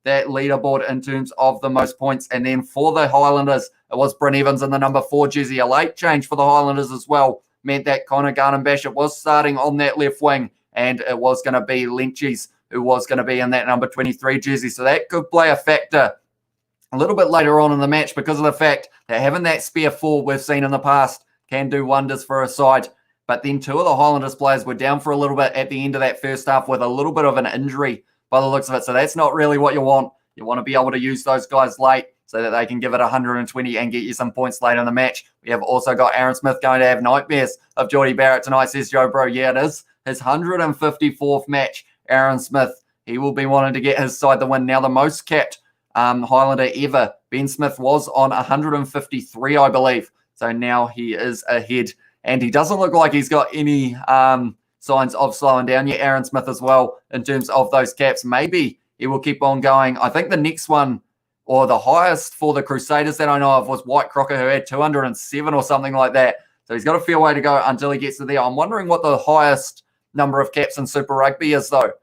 that leaderboard in terms of the most points. And then for the Highlanders, it was Bryn Evans in the number 4 jersey. A late change for the Highlanders as well meant that Connor Garden-Basham was starting on that left wing, and it was going to be Lynchies who was going to be in that number 23 jersey. So that could play a factor a little bit later on in the match because of the fact that having that spare forward we've seen in the past can do wonders for a side. But then two of the Highlanders players were down for a little bit at the end of that first half with a little bit of an injury by the looks of it. So that's not really what you want. You want to be able to use those guys late so that they can give it 120 and get you some points late in the match. We have also got Aaron Smith going to have nightmares of Geordie Barrett tonight, says Joe Bro. Yeah, it is his 154th match, Aaron Smith. He will be wanting to get his side the win. Now the most capped Highlander ever. Ben Smith was on 153, I believe. So now he is ahead. And he doesn't look like he's got any signs of slowing down yet, Aaron Smith, as well, in terms of those caps. Maybe he will keep on going. I think the next one, or the highest for the Crusaders that I know of, was White Crocker, who had 207 or something like that. So he's got a fair way to go until he gets to there. I'm wondering what the highest number of caps in Super Rugby is, though.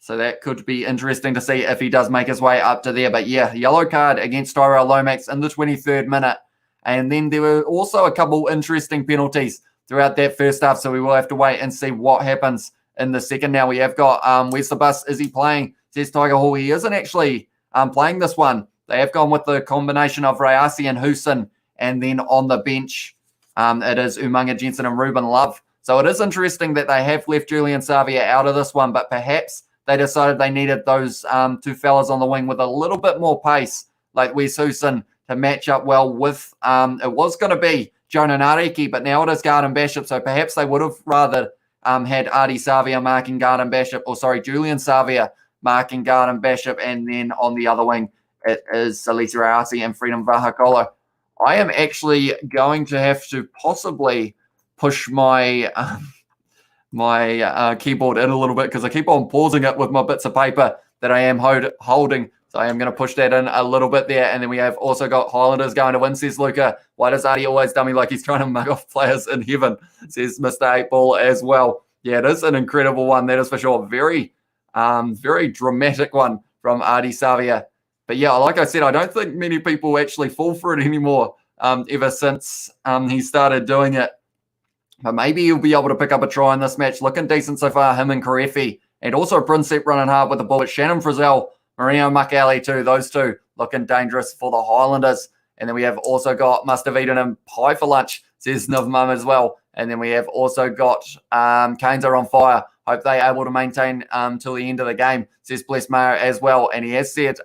So that could be interesting to see if he does make his way up to there. But yeah, yellow card against Tyrell Lomax in the 23rd minute. And then there were also a couple interesting penalties throughout that first half. So we will have to wait and see what happens in the second. Now we have got, where's the bus? Is he playing? Says Tiger Hall. He isn't actually playing this one. They have gone with the combination of Rayasi and Hooson. And then on the bench, it is Umaga Jensen and Ruben Love. So it is interesting that they have left Julian Savia out of this one, but perhaps they decided they needed those two fellas on the wing with a little bit more pace, like Wes Hooson, to match up well with, it was going to be Jonah Nareki, but now it is Garden Bishop, so perhaps they would have rather had Artie Savia marking Garden Bishop, or sorry, Julian Savia marking Garden Bishop, and then on the other wing, it is Salita Rayasi and Freedom Vahakolo. I am actually going to have to possibly push my keyboard in a little bit because I keep on pausing it with my bits of paper that I am holding. So I am going to push that in a little bit there. And then we have also got Highlanders going to win, says Luca. Why does Artie always dummy like he's trying to mug off players in heaven, says Mr. 8-Ball as well. Yeah, it is an incredible one. That is for sure. Very, very dramatic one from Artie Savia. But yeah, like I said, I don't think many people actually fall for it anymore ever since he started doing it. But maybe he'll be able to pick up a try in this match. Looking decent so far, him and Karefi. And also Prinsep running hard with the ball. But Shannon Frizzell, Marino Makali too. Those two looking dangerous for the Highlanders. And then we have also got Must Have Eaten him pie for lunch, says Nivmum as well. And then we have also got Canes are on fire. Hope they're able to maintain till the end of the game, says Bless Mayer as well. And he has said,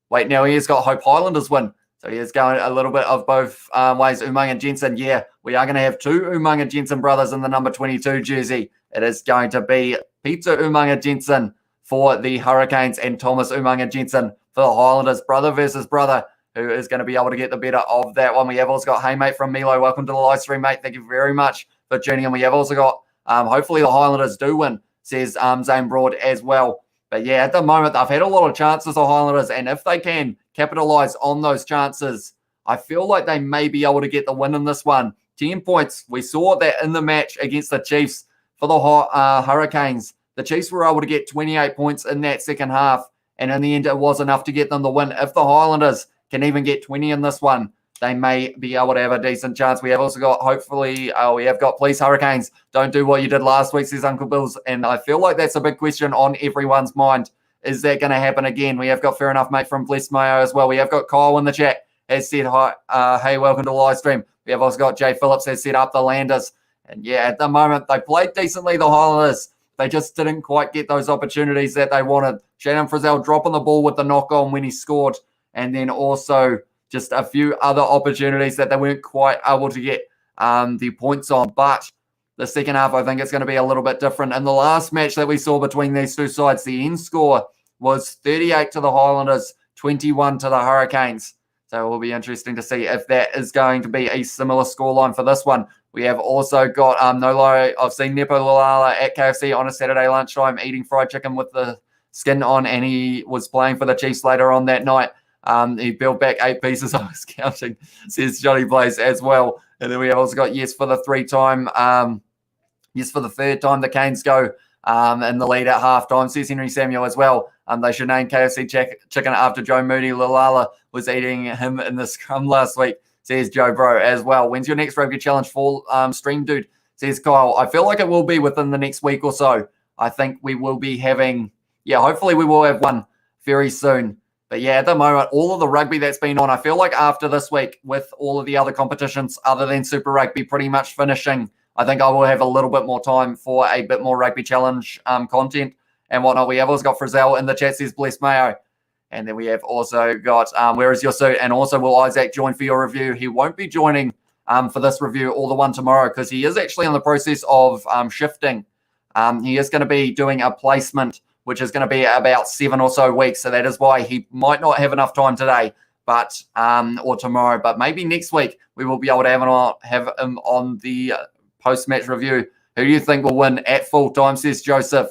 wait, now he has got Hope Highlanders win. So he is going a little bit of both ways. Umaga Jensen, yeah, we are going to have two Umaga Jensen brothers in the number 22 jersey. It is going to be Peter Umaga Jensen for the Hurricanes and Thomas Umaga Jensen for the Highlanders. Brother versus brother, who is going to be able to get the better of that one. We have also got Hey Mate from Milo. Welcome to the live stream, mate. Thank you very much for tuning in. We have also got, hopefully the Highlanders do win, says Zane Broad as well. But yeah, at the moment, they've had a lot of chances, the Highlanders, and if they can capitalise on those chances, I feel like they may be able to get the win in this one. 10 points. We saw that in the match against the Chiefs for the Hurricanes. The Chiefs were able to get 28 points in that second half, and in the end, it was enough to get them the win. If the Highlanders can even get 20 in this one, they may be able to have a decent chance. We have also got, hopefully, we have got Please Hurricanes, don't do what you did last week, says Uncle Bills. And I feel like that's a big question on everyone's mind. Is that going to happen again? We have got Fair Enough Mate from Bless Mayo as well. We have got Kyle in the chat, has said, hi, hey, welcome to the live stream. We have also got Jay Phillips, has set up the Landers. And yeah, at the moment, they played decently, the Highlanders. They just didn't quite get those opportunities that they wanted. Shannon Frizzell dropping the ball with the knock on when he scored. And then also just a few other opportunities that they weren't quite able to get the points on. But the second half, I think it's going to be a little bit different. In the last match that we saw between these two sides, the end score was 38 to the Highlanders, 21 to the Hurricanes. So it will be interesting to see if that is going to be a similar scoreline for this one. We have also got, I've seen Nepo Lalala at KFC on a Saturday lunchtime eating fried chicken with the skin on, and he was playing for the Chiefs later on that night. He built back 8 pieces, I was counting, says Johnny Blaze as well. And then we have also got yes for the third time the Canes go in the lead at halftime, says Henry Samuel as well. They should name KFC chicken after Joe Moody. Lalala was eating him in the scrum last week, says Joe Bro as well. When's your next rugby challenge for stream, dude? Says Kyle. I feel like it will be within the next week or so. I think we will be having, hopefully we will have one very soon. But yeah, at the moment, all of the rugby that's been on, I feel like after this week, with all of the other competitions other than Super Rugby pretty much finishing, I think I will have a little bit more time for a bit more Rugby Challenge content and whatnot. We have also got Frizzell in the chat, says Bless Mayo. And then we have also got Where Is Your Suit? And also, will Isaac join for your review? He won't be joining for this review or the one tomorrow because he is actually in the process of shifting. He is going to be doing a placement, which is going to be about 7 or so weeks. So that is why he might not have enough time today, but or tomorrow. But maybe next week we will be able to have him on the post-match review. Who do you think will win at full time, says Joseph?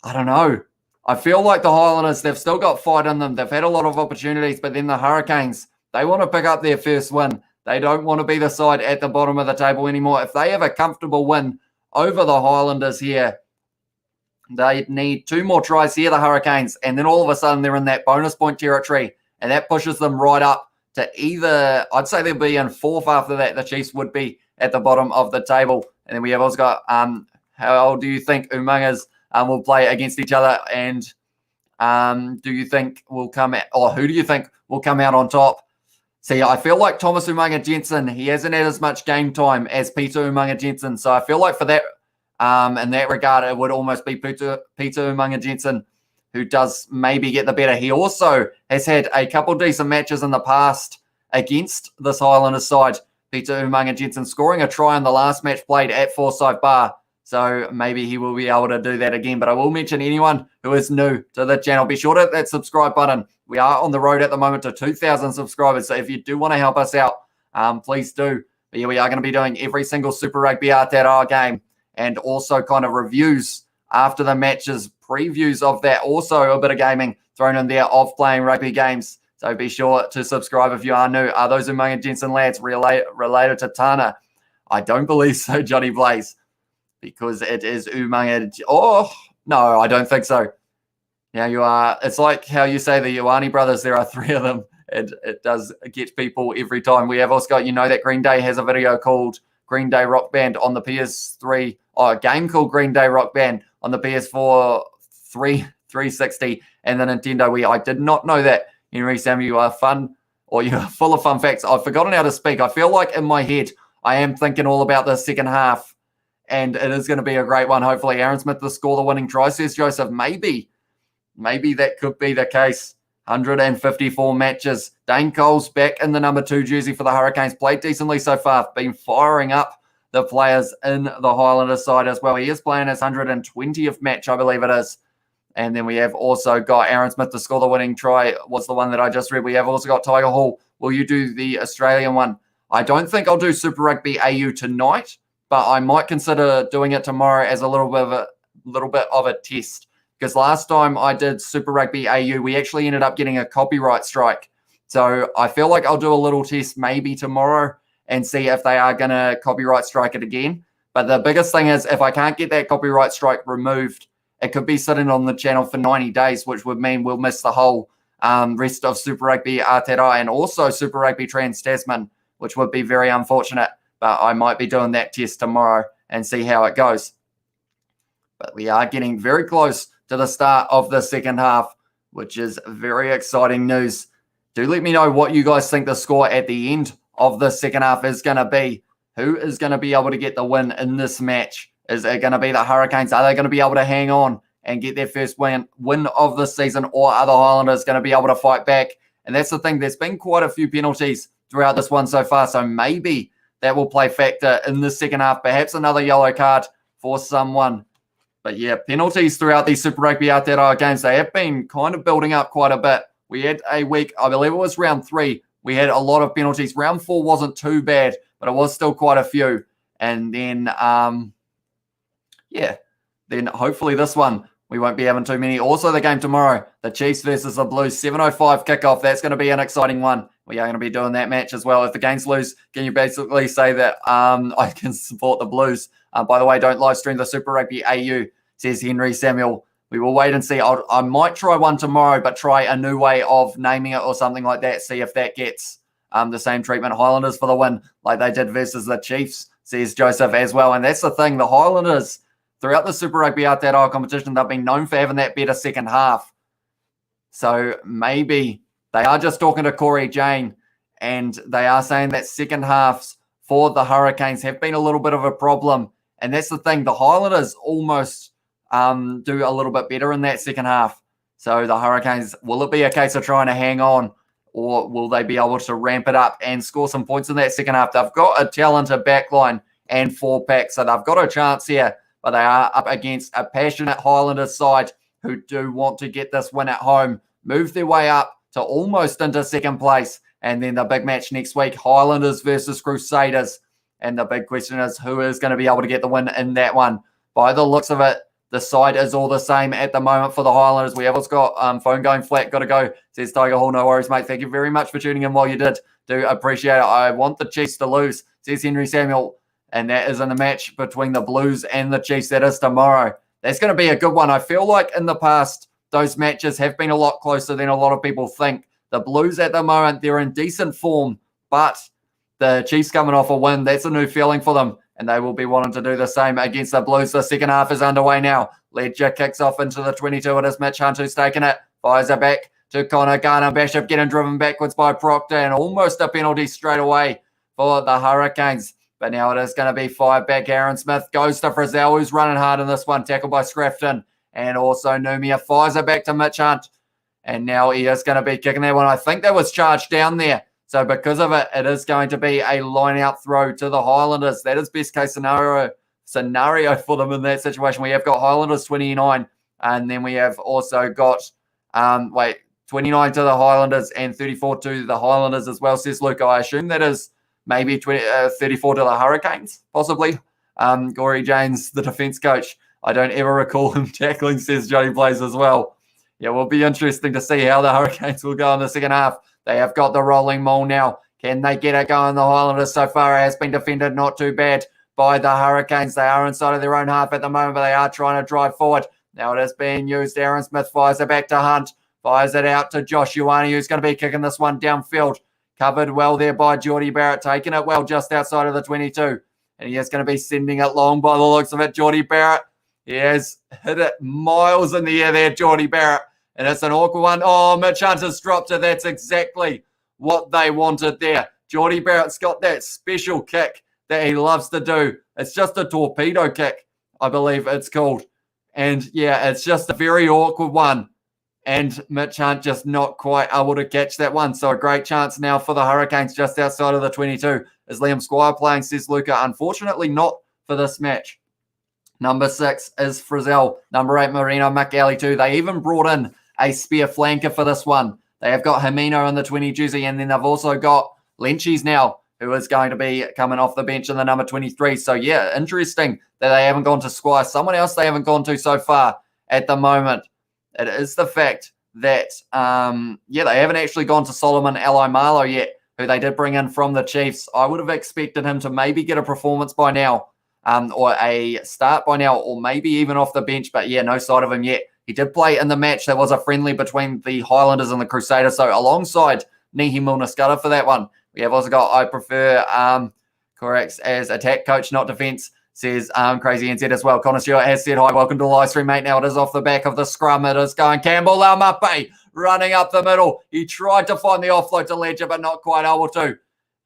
I don't know. I feel like the Highlanders, they've still got fight in them. They've had a lot of opportunities, but then the Hurricanes, they want to pick up their first win. They don't want to be the side at the bottom of the table anymore. If they have a comfortable win over the Highlanders here, they need 2 more tries here, the Hurricanes, and then all of a sudden they're in that bonus point territory, and that pushes them right up to either, I'd say they'll be in 4th after that. The Chiefs would be at the bottom of the table. And then we have also got, how do you think Umangas will play against each other? And do you think will come out, or who do you think will come out on top? See, I feel like Thomas Umaga Jensen, he hasn't had as much game time as Peter Umaga Jensen. So I feel like for that, in that regard, it would almost be Peter Umaga Jensen who does maybe get the better. He also has had a couple decent matches in the past against this Highlanders side. Peter Umaga Jensen scoring a try in the last match played at Forsyth Barr. So maybe he will be able to do that again. But I will mention anyone who is new to the channel, be sure to hit that subscribe button. We are on the road at the moment to 2,000 subscribers. So if you do want to help us out, please do. But yeah, we are going to be doing every single Super Rugby Aotearoa game and also kind of reviews after the matches, previews of that. Also a bit of gaming thrown in there of playing rugby games. So be sure to subscribe if you are new. Are those Umaga Jensen lads related to Tana? I don't believe so, Johnny Blaze, because it is Umaga. Oh, no, I don't think so. Now you are. It's like how you say the Ioane brothers. There are 3 of them. It does get people every time. We have also got, that Green Day has a video called Green Day Rock Band on the PS3. Oh, a game called Green Day Rock Band on the PS4 360 and the Nintendo Wii. I did not know that. Henry Samuel, you are fun, or you are full of fun facts. I've forgotten how to speak. I feel like in my head, I am thinking all about the second half, and it is going to be a great one. Hopefully, Aaron Smith will score the winning try, says Joseph. Maybe that could be the case. 154 matches. Dane Cole's back in the number 2 jersey for the Hurricanes. Played decently so far. Been firing up the players in the Highlanders side as well. He is playing his 120th match, I believe it is. And then we have also got Aaron Smith to score the winning try. Was the one that I just read. We have also got Tiger Hall. Will you do the Australian one? I don't think I'll do Super Rugby AU tonight, but I might consider doing it tomorrow as a little bit of a test. Because last time I did Super Rugby AU, we actually ended up getting a copyright strike. So I feel like I'll do a little test maybe tomorrow and see if they are going to copyright strike it again. But the biggest thing is if I can't get that copyright strike removed, it could be sitting on the channel for 90 days, which would mean we'll miss the whole rest of Super Rugby Aotearoa and also Super Rugby Trans-Tasman, which would be very unfortunate. But I might be doing that test tomorrow and see how it goes. But we are getting very close to the start of the second half, which is very exciting news. Do let me know what you guys think the score at the end of the second half is going to be. Who is going to be able to get the win in this match? Is it going to be the Hurricanes? Are they going to be able to hang on and get their first win of the season, or are the Highlanders going to be able to fight back? And that's the thing. There's been quite a few penalties throughout this one so far, so maybe that will play factor in the second half. Perhaps another yellow card for someone. But yeah, penalties throughout these Super Rugby Aotearoa games, they have been kind of building up quite a bit. We had a week, I believe it was round 3, we had a lot of penalties. Round 4 wasn't too bad, but it was still quite a few. And then then hopefully this one, we won't be having too many. Also the game tomorrow, the Chiefs versus the Blues, 7:05 kickoff. That's going to be an exciting one. We are going to be doing that match as well. If the games lose, can you basically say that I can support the Blues? By the way, don't live stream the Super Rugby AU, says Henry Samuel. We will wait and see. I might try one tomorrow, but try a new way of naming it or something like that. See if that gets the same treatment. Highlanders for the win, like they did versus the Chiefs, says Joseph as well. And that's the thing. The Highlanders, throughout the Super Rugby Aotearoa competition, they've been known for having that better second half. So maybe they are just talking to Corey Jane, and they are saying that second halves for the Hurricanes have been a little bit of a problem. And that's the thing. The Highlanders almost do a little bit better in that second half. So the Hurricanes, will it be a case of trying to hang on, or will they be able to ramp it up and score some points in that second half? They've got a talented backline and 4-pack, so they've got a chance here, but they are up against a passionate Highlanders side who do want to get this win at home, move their way up to almost into second place. And then the big match next week, Highlanders versus Crusaders. And the big question is, who is going to be able to get the win in that one? By the looks of it, the side is all the same at the moment for the Highlanders. We have also got phone going flat. Got to go, says Tiger Hall. No worries, mate. Thank you very much for tuning in while you did. Do appreciate it. I want the Chiefs to lose, says Henry Samuel. And that is in the match between the Blues and the Chiefs. That is tomorrow. That's going to be a good one. I feel like in the past, those matches have been a lot closer than a lot of people think. The Blues at the moment, they're in decent form, but the Chiefs coming off a win, that's a new feeling for them, and they will be wanting to do the same against the Blues. The second half is underway now. Ledger kicks off into the 22. It is Mitch Hunt who's taken it. Fires it back to Connor Garner. Bishop getting driven backwards by Proctor, and almost a penalty straight away for the Hurricanes. But now it is going to be 5-back. Aaron Smith goes to Frizzell, who's running hard in this one. Tackled by Scrafton. And also Numia fires it back to Mitch Hunt. And now he is going to be kicking that one. I think that was charged down there. So because of it, it is going to be a line-out throw to the Highlanders. That is best-case scenario for them in that situation. We have got Highlanders 29. And then we have also got, 29 to the Highlanders and 34 to the Highlanders as well, says Luke. I assume that is maybe 34 to the Hurricanes, possibly. Corey James, the defense coach. I don't ever recall him tackling, says Johnny Blaze as well. Yeah, it will be interesting to see how the Hurricanes will go in the second half. They have got the rolling maul now. Can they get it going? The Highlanders so far has been defended not too bad by the Hurricanes. They are inside of their own half at the moment, but they are trying to drive forward. Now it is being used. Aaron Smith fires it back to Hunt. Fires it out to Josh Ioane, who's going to be kicking this one downfield. Covered well there by Geordie Barrett, taking it well just outside of the 22. And he is going to be sending it long by the looks of it. Geordie Barrett, he has hit it miles in the air there, Geordie Barrett. And it's an awkward one. Oh, Mitch Hunt has dropped it. That's exactly what they wanted there. Geordie Barrett's got that special kick that he loves to do. It's just a torpedo kick, I believe it's called. And yeah, it's just a very awkward one. And Mitch Hunt just not quite able to catch that one. So a great chance now for the Hurricanes just outside of the 22. Is Liam Squire playing, says Luca. Unfortunately not for this match. Number 6 is Frizzell. Number 8, Marino McAley too. They even brought in a spare flanker for this one. They have got Himino in the 20 jersey, and then they've also got Lynchies now, who is going to be coming off the bench in the number 23. So yeah, interesting that they haven't gone to Squire. Someone else they haven't gone to so far at the moment. It is the fact that, they haven't actually gone to Solomon Alaimalo yet, who they did bring in from the Chiefs. I would have expected him to maybe get a performance by now, or a start by now, or maybe even off the bench. But yeah, no sight of him yet. He did play in the match. There was a friendly between the Highlanders and the Crusaders. So alongside Nihi Milner-Skudder for that one. We have also got, I prefer Corax as attack coach, not defense, says Crazy NZ as well. Connor Stewart has said hi. Welcome to the live stream, mate. Now it is off the back of the scrum. It is going Campbell Laumape running up the middle. He tried to find the offload to Ledger, but not quite able to.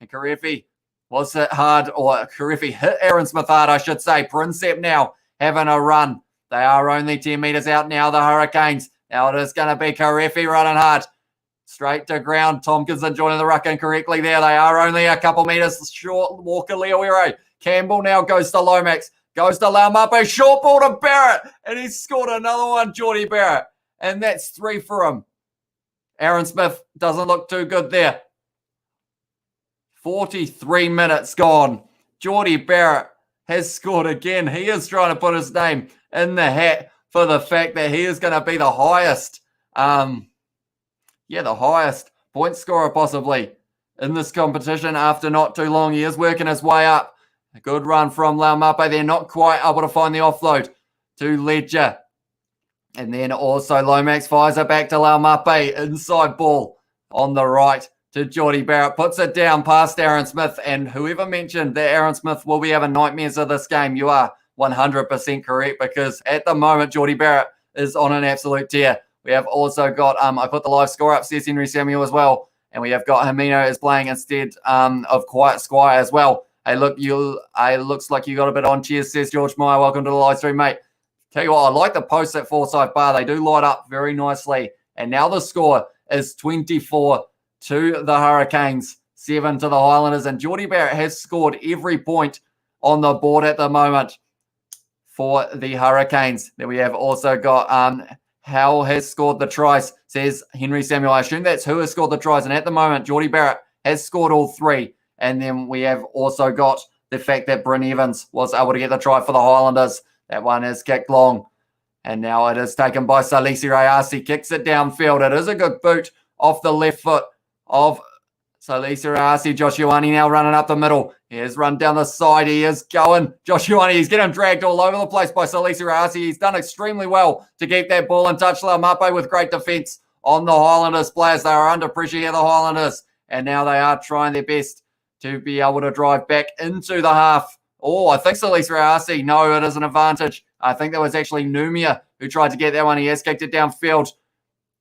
And Karefi was hit hard, or Karefi hit Aaron Smith hard, I should say. Princep now having a run. They are only 10 metres out now, the Hurricanes. Now it is going to be Karefi running hard. Straight to ground. Tompkinson joining the ruck incorrectly there. They are only a couple metres short. Walker Leoero. Campbell now goes to Lomax. Goes to Laumape. Short ball to Barrett. And he's scored another one, Geordie Barrett. And that's 3 for him. Aaron Smith doesn't look too good there. 43 minutes gone. Geordie Barrett has scored again. He is trying to put his name in the hat for the fact that he is going to be the highest, the highest point scorer possibly in this competition after not too long. He is working his way up. A good run from Laumape. They're not quite able to find the offload to Ledger. And then also Lomax fires it back to Laumape. Inside ball on the right to Geordie Barrett. Puts it down past Aaron Smith. And whoever mentioned that Aaron Smith will be having nightmares of this game, you are 100% correct, because at the moment, Geordie Barrett is on an absolute tear. We have also got, I put the live score up, says Henry Samuel as well. And we have got Himino is playing instead of Quiet Squire as well. Hey, look, looks like you got a bit on. Cheers, says George Meyer. Welcome to the live stream, mate. Tell you what, I like the posts at Forsyth Barr. They do light up very nicely. And now the score is 24 to the Hurricanes, 7 to the Highlanders. And Jordie Barrett has scored every point on the board at the moment for the Hurricanes. Then we have also got Hal has scored the tries, says Henry Samuel. I assume that's who has scored the tries. And at the moment, Jordie Barrett has scored all three. And then we have also got the fact that Bryn Evans was able to get the try for the Highlanders. That one is kicked long. And now it is taken by Salisi Rayasi. Kicks it downfield. It is a good boot off the left foot of Salisi Rayasi. Josh Ioane now running up the middle. He has run down the side. He is going. Josh Ioane, he's getting dragged all over the place by Salisi Rayasi. He's done extremely well to keep that ball in touch. Laumape with great defence on the Highlanders players. They are under pressure here, the Highlanders. And now they are trying their best to be able to drive back into the half. Oh, I think Salisi Rayasi. No, it is an advantage. I think that was actually Numia who tried to get that one. He has kicked it downfield.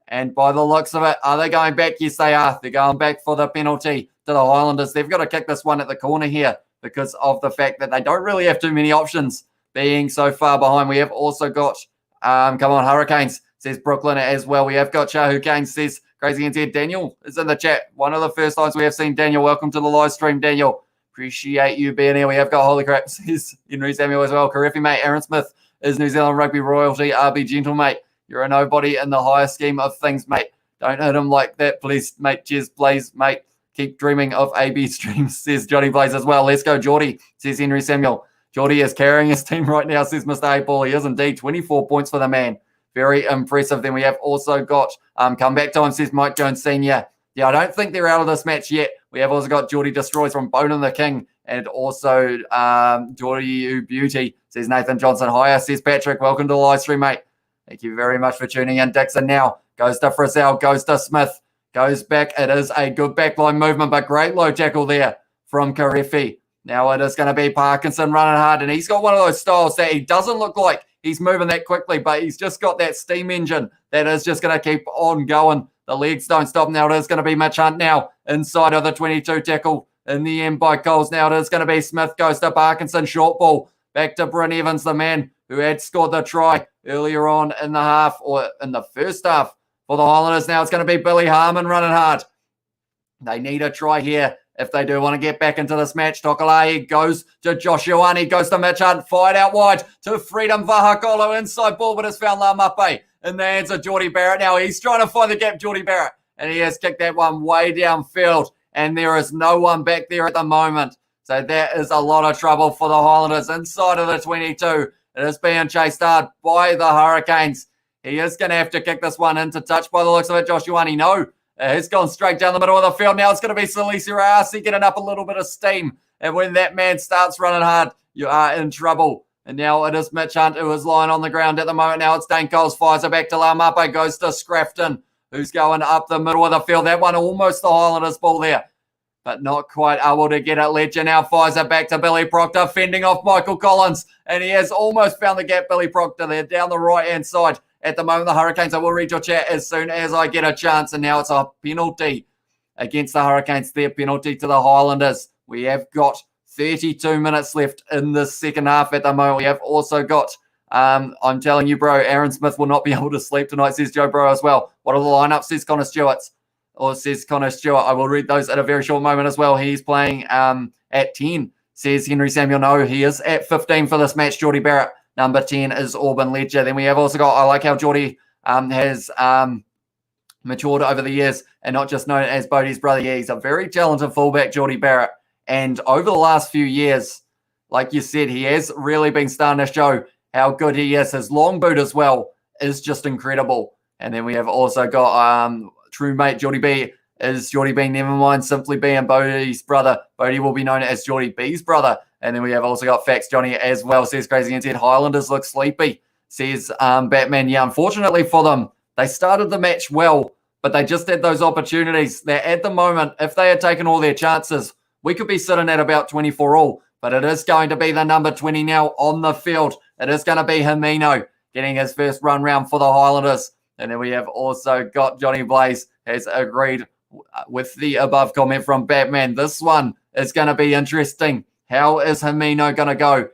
And by the looks of it, are they going back? Yes, they are. They're going back for the penalty to the Highlanders. They've got to kick this one at the corner here because of the fact that they don't really have too many options being so far behind. We have also got, come on, Hurricanes, says Brooklyn as well. We have got Chahu Kane, says Crazy NZ. Daniel is in the chat. One of the first times we have seen Daniel. Welcome to the live stream, Daniel. Appreciate you being here. We have got Holy Crap, says Henry Samuel as well. Karifi, mate. Aaron Smith is New Zealand rugby royalty. RB Gentle, mate. You're a nobody in the higher scheme of things, mate. Don't hit him like that, please, mate. Cheers, Blaze, mate. Keep dreaming of AB streams, says Johnny Blaze as well. Let's go, Geordie, says Henry Samuel. Geordie is carrying his team right now, says Mr. 8-Ball. He is indeed. 24 points for the man. Very impressive. Then we have also got, come back to him, says Mike Jones Sr. Yeah, I don't think they're out of this match yet. We have also got Geordie Destroys from Bone and the King and also Geordie Beauty, says Nathan Johnson. Hiya, says Patrick. Welcome to the live stream, mate. Thank you very much for tuning in. Dixon now goes to Frizzell, goes to Smith, goes back. It is a good backline movement, but great low tackle there from Karefi. Now it is going to be Parkinson running hard, and he's got one of those styles that he doesn't look like he's moving that quickly, but he's just got that steam engine that is just going to keep on going. The legs don't stop. Now it is going to be Mitch Hunt now inside of the 22 tackle in the end by Coles. Now it is going to be Smith, goes to Parkinson, short ball. Back to Bryn Evans, the man who had scored the try earlier on in the half or in the first half for the Highlanders. Now it's going to be Billy Harmon running hard. They need a try here if they do want to get back into this match. Tokalai goes to Josh Ioane, goes to Mitch Hunt, fired out wide to Freedom Vahakolo. Inside ball, but it's found Laumape in the hands of Jordie Barrett. Now he's trying to find the gap, Jordie Barrett, and he has kicked that one way downfield, and there is no one back there at the moment. So that is a lot of trouble for the Highlanders inside of the 22. It is being chased hard by the Hurricanes. He is going to have to kick this one into touch by the looks of it. Josh Ioane, no. He's gone straight down the middle of the field. Now it's going to be Salisi Rayasi getting up a little bit of steam. And when that man starts running hard, you are in trouble. And now it is Mitch Hunt who is lying on the ground at the moment. Now it's Dane Coles, fires it back to Laumape, goes to Scrafton, who's going up the middle of the field. That one almost the Highlanders ball there, but not quite able to get it. Ledger now fires it back to Billy Proctor, fending off Michael Collins, and he has almost found the gap, Billy Proctor, there down the right-hand side. At the moment, the Hurricanes, I will read your chat as soon as I get a chance, and now it's a penalty against the Hurricanes, their penalty to the Highlanders. We have got 32 minutes left in the second half at the moment. We have also got, I'm telling you, bro, Aaron Smith will not be able to sleep tonight, says Joe Bro as well. What are the lineups, says Connor Stewart? Or says Connor Stewart. I will read those at a very short moment as well. He's playing at 10, says Henry Samuel. No, he is at 15 for this match, Jordie Barrett. Number 10 is Auburn Ledger. Then we have also got, I like how Jordie has matured over the years and not just known as Bodie's brother. Yeah, he's a very talented fullback, Jordie Barrett. And over the last few years, like you said, he has really been starting to show how good he is. His long boot as well is just incredible. And then we have also got true mate Geordie B is Geordie B, never mind simply being Bodie's brother. Bodie will be known as Geordie B's brother. And then we have also got Fax Johnny as well, says Crazy NZ. Highlanders look sleepy, says Batman. Yeah, unfortunately for them, they started the match well, but they just had those opportunities that at the moment, if they had taken all their chances, we could be sitting at about 24 all. But it is going to be the number 20 now on the field. It is going to be Himino getting his first run round for the Highlanders. And then we have also got Johnny Blaze has agreed with the above comment from Batman. This one is going to be interesting. How is Himino going to go?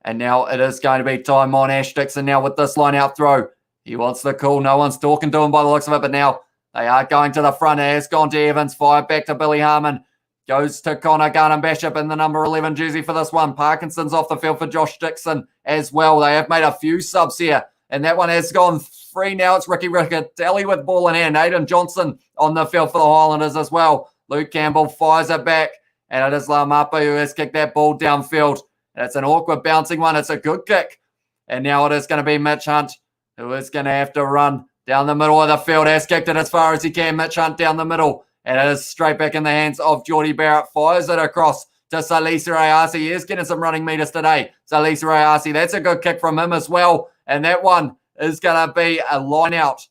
And now it is going to be time on Ash Dixon now with this line out throw. He wants the call. No one's talking to him by the looks of it, but now they are going to the front. It has gone to Evans. Fired back to Billy Harmon. Goes to Connor Garden Bishop in the number 11 jersey for this one. Parkinson's off the field for Josh Dixon as well. They have made a few subs here, and that one has gone free now. It's Ricky Riccatelli with ball in hand. Aidan Johnson on the field for the Highlanders as well. Luke Campbell fires it back, and it is Lamapa who has kicked that ball downfield. And it's an awkward bouncing one. It's a good kick. And now it is going to be Mitch Hunt who is going to have to run down the middle of the field. Has kicked it as far as he can. Mitch Hunt down the middle. And it is straight back in the hands of Geordie Barrett. Fires it across to Salisa Ayasi. He is getting some running meters today. Salisa Ayasi, that's a good kick from him as well. And that one is going to be a line out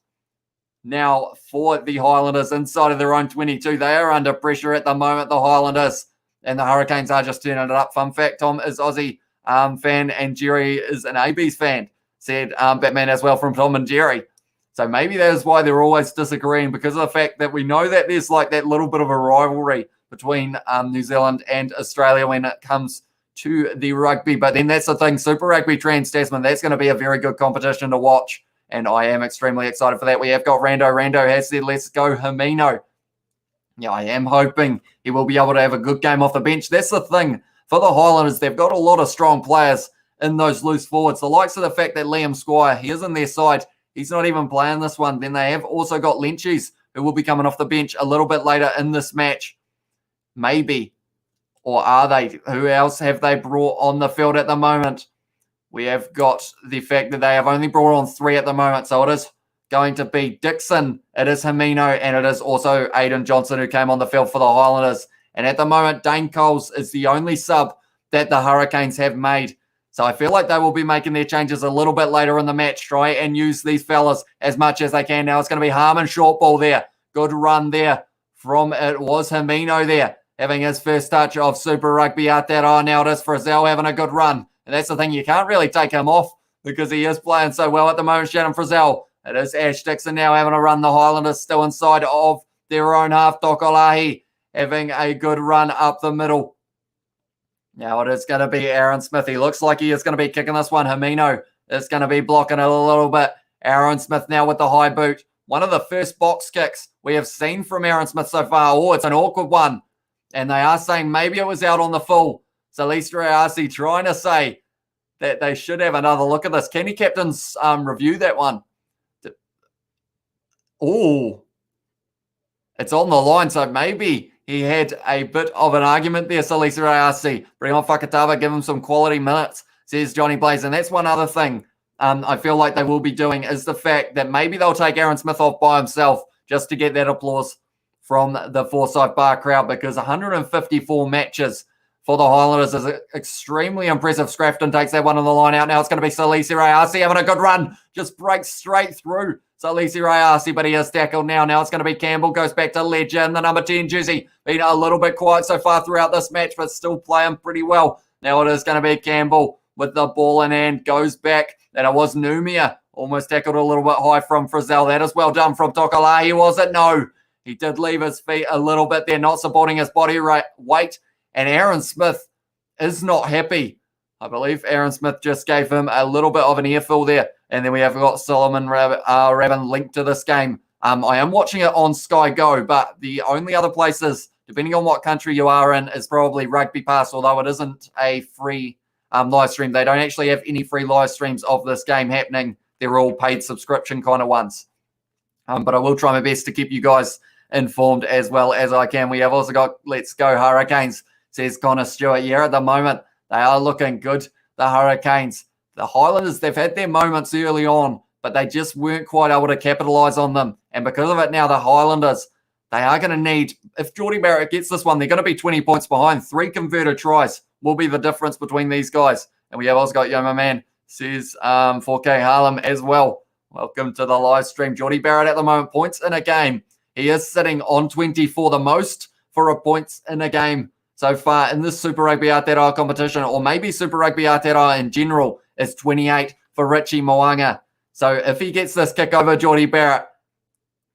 now for the Highlanders inside of their own 22. They are under pressure at the moment, the Highlanders. And the Hurricanes are just turning it up. Fun fact, Tom is Aussie fan and Jerry is an AB's fan, said Batman as well from Tom and Jerry. So maybe that is why they're always disagreeing, because of the fact that we know that there's like that little bit of a rivalry between New Zealand and Australia when it comes to the rugby. But then that's the thing, Super Rugby Trans-Tasman, that's going to be a very good competition to watch. And I am extremely excited for that. We have got Rando. Rando has said, let's go Himino. Yeah, I am hoping he will be able to have a good game off the bench. That's the thing for the Highlanders. They've got a lot of strong players in those loose forwards. The likes of the fact that Liam Squire, he is in their side. He's not even playing this one. Then they have also got Lynchies, who will be coming off the bench a little bit later in this match. Maybe. Or are they? Who else have they brought on the field at the moment? We have got the fact that they have only brought on 3 at the moment. So it is going to be Dixon, it is Himino, and it is also Aidan Johnson who came on the field for the Highlanders. And at the moment, Dane Coles is the only sub that the Hurricanes have made. So I feel like they will be making their changes a little bit later in the match. Try and use these fellas as much as they can. Now it's going to be Harmon short ball there. Good run there from, it was Himino there, having his first touch of Super Rugby Aotearoa. Now it is Frizzell having a good run. And that's the thing, you can't really take him off because he is playing so well at the moment, Shannon Frizzell. It is Ash Dixon now having a run. The Highlanders still inside of their own half. Dokolahi having a good run up the middle. Now it is going to be Aaron Smith. He looks like he is going to be kicking this one. Himino is going to be blocking it a little bit. Aaron Smith now with the high boot. One of the first box kicks we have seen from Aaron Smith so far. Oh, it's an awkward one. And they are saying maybe it was out on the full. So Lisa Ayasi trying to say that they should have another look at this. Can you captains review that one? Oh, it's on the line. So maybe he had a bit of an argument there, Salisa Ayasi. Bring on Fakatava, give him some quality minutes, says Johnny Blaze. And that's one other thing I feel like they will be doing is the fact that maybe they'll take Aaron Smith off by himself just to get that applause from the Forsyth Barr crowd, because 154 matches for the Highlanders is extremely impressive. Scrafton takes that one on the line out. Now it's going to be Salisa Ayasi having a good run. Just breaks straight through Salisa Ayasi, but he is tackled now. Now it's going to be Campbell. Goes back to Ledger in the number 10 jersey. Been a little bit quiet so far throughout this match, but still playing pretty well. Now it is going to be Campbell with the ball in hand. Goes back. And it was Numia. Almost tackled a little bit high from Frizzell. That is well done from Tokolahi, was it? No. He did leave his feet a little bit there, not supporting his body weight. And Aaron Smith is not happy. I believe Aaron Smith just gave him a little bit of an earful there. And then we have got Solomon Rabin linked to this game. I am watching it on Sky Go, but the only other places, depending on what country you are in, is probably Rugby Pass, although it isn't a free live stream. They don't actually have any free live streams of this game happening. They're all paid subscription kind of ones. But I will try my best to keep you guys informed as well as I can. We have also got Let's Go Hurricanes, says Connor Stewart. Yeah, at the moment, they are looking good, the Hurricanes. The Highlanders, they've had their moments early on, but they just weren't quite able to capitalise on them. And because of it now, the Highlanders, they are going to need, if Geordie Barrett gets this one, they're going to be 20 points behind. 3 converted tries will be the difference between these guys. And we have also got Yoma Man, says 4K Harlem as well. Welcome to the live stream. Geordie Barrett at the moment, points in a game. He is sitting on 24, the most for a points in a game so far in this Super Rugby Aotearoa competition, or maybe Super Rugby Aotearoa in general, is 28 for Richie Moanga. So if he gets this kick over Geordie Barrett,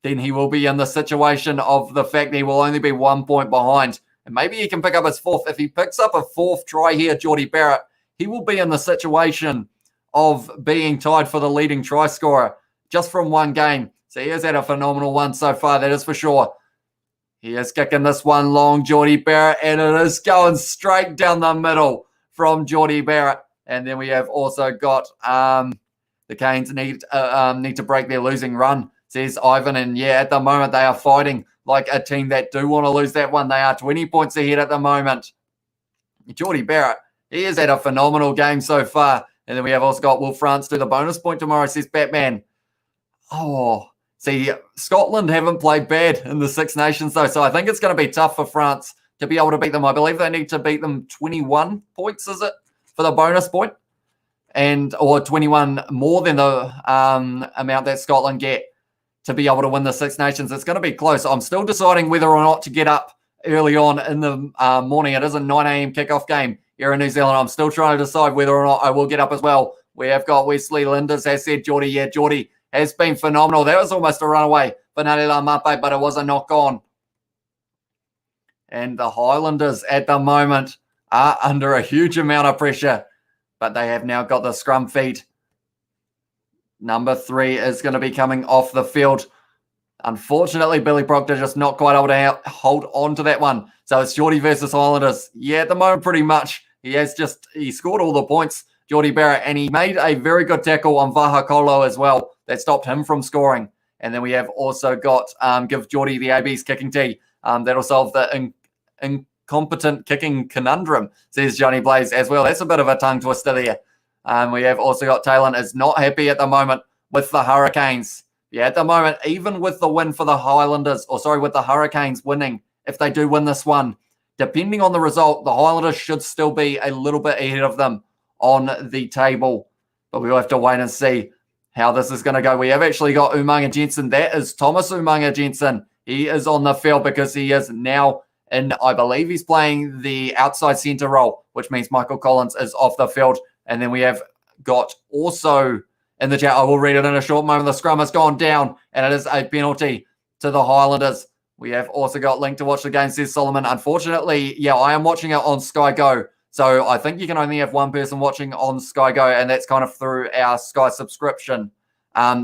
then he will be in the situation of the fact that he will only be 1 point behind. And maybe he can pick up his fourth. If he picks up a fourth try here, Geordie Barrett, he will be in the situation of being tied for the leading try scorer just from one game. So he has had a phenomenal one so far, that is for sure. He is kicking this one long, Geordie Barrett, and it is going straight down the middle from Geordie Barrett. And then we have also got the Canes need to break their losing run, says Ivan. And yeah, at the moment they are fighting like a team that do want to lose that one. They are 20 points ahead at the moment. Geordie Barrett, he has had a phenomenal game so far. And then we have also got, will France do the bonus point tomorrow, says Batman. Oh, see, Scotland haven't played bad in the Six Nations, though, so I think it's going to be tough for France to be able to beat them. I believe they need to beat them 21 points, is it, for the bonus point? Or 21 more than the amount that Scotland get to be able to win the Six Nations. It's going to be close. I'm still deciding whether or not to get up early on in the morning. It is a 9 a.m. kickoff game here in New Zealand. I'm still trying to decide whether or not I will get up as well. We have got Wesley Linders has said, Geordie, yeah, Geordie has been phenomenal. That was almost a runaway for Nalila Mape, but it was a knock on. And the Highlanders at the moment are under a huge amount of pressure, but they have now got the scrum feed. Number 3 is going to be coming off the field. Unfortunately, Billy Proctor just not quite able to hold on to that one. So it's Geordie versus Highlanders. Yeah, at the moment, pretty much. He scored all the points, Geordie Barrett, and he made a very good tackle on Vahakolo as well. That stopped him from scoring. And then we have also got give Geordie the AB's kicking tee. That'll solve the incompetent kicking conundrum, says Johnny Blaze as well. That's a bit of a tongue twister there. We have also got Taylor is not happy at the moment with the Hurricanes. Yeah, at the moment, even with the win for the Highlanders, with the Hurricanes winning, if they do win this one, depending on the result, the Highlanders should still be a little bit ahead of them on the table. But we'll have to wait and see how this is going to go. We have actually got Umaga Jensen. That is Thomas Umaga Jensen. He is on the field because he is now in, I believe he's playing the outside centre role, which means Michael Collins is off the field. And then we have got also in the chat, I will read it in a short moment, the scrum has gone down and it is a penalty to the Highlanders. We have also got link to watch the game, says Solomon. Unfortunately, yeah, I am watching it on Sky Go. So I think you can only have one person watching on Sky Go, and that's kind of through our Sky subscription.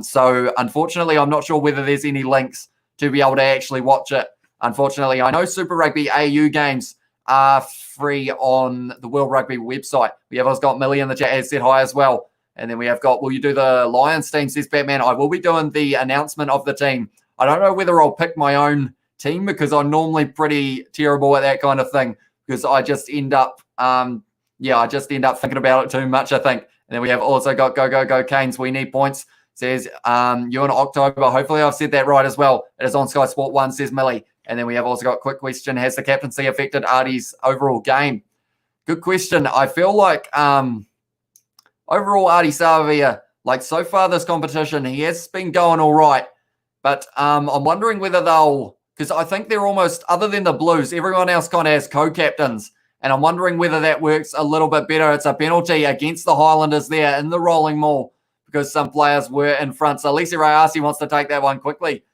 So unfortunately, I'm not sure whether there's any links to be able to actually watch it. Unfortunately, I know Super Rugby AU games are free on the World Rugby website. We have also got Millie in the chat has said hi as well. And then we have got, will you do the Lions team, says Batman. I will be doing the announcement of the team. I don't know whether I'll pick my own team because I'm normally pretty terrible at that kind of thing because I just end up thinking about it too much, I think. And then we have also got go Canes. We need points, says you in October. Hopefully I've said that right as well. It is on Sky Sport 1, says Millie. And then we have also got quick question. Has the captaincy affected Artie's overall game? Good question. I feel like overall Artie Savia, like so far this competition, he has been going all right. But I'm wondering whether because I think they're almost, other than the Blues, everyone else kind of has co-captains. And I'm wondering whether that works a little bit better. It's a penalty against the Highlanders there in the rolling maul because some players were in front. So Lisa Rayasi wants to take that one quickly.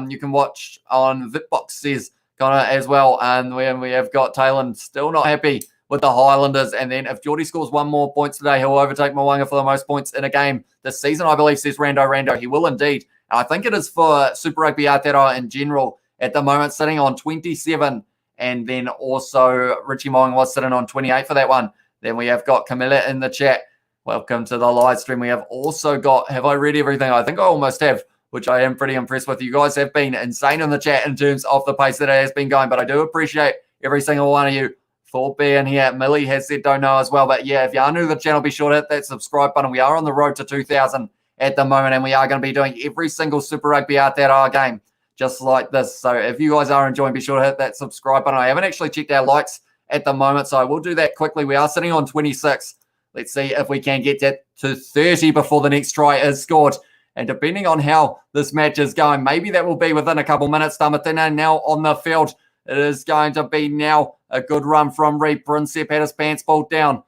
You can watch on Vitbox, says kind of as well. And we have got Taylor still not happy with the Highlanders. And then if Geordie scores one more points today, he'll overtake Mwanga for the most points in a game this season, I believe, says Rando. He will indeed. And I think it is for Super Rugby Aotearoa in general at the moment, sitting on 27. And then also Richie Mong was sitting on 28 for that one. Then we have got Camilla in the chat. Welcome to the live stream. We have also got, have I read everything? I think I almost have, which I am pretty impressed with. You guys have been insane in the chat in terms of the pace that it has been going. But I do appreciate every single one of you for being here. Millie has said don't know as well. But yeah, if you are new to the channel, be sure to hit that subscribe button. We are on the road to 2,000 at the moment. And we are going to be doing every single Super Rugby Aotearoa game just like this. So if you guys are enjoying, be sure to hit that subscribe button. I haven't actually checked our likes at the moment, so I will do that quickly. We are sitting on 26. Let's see if we can get that to 30 before the next try is scored. And depending on how this match is going, maybe that will be within a couple minutes. Damatina now on the field. It is going to be now a good run from Reed. Prinsep had his pants pulled down.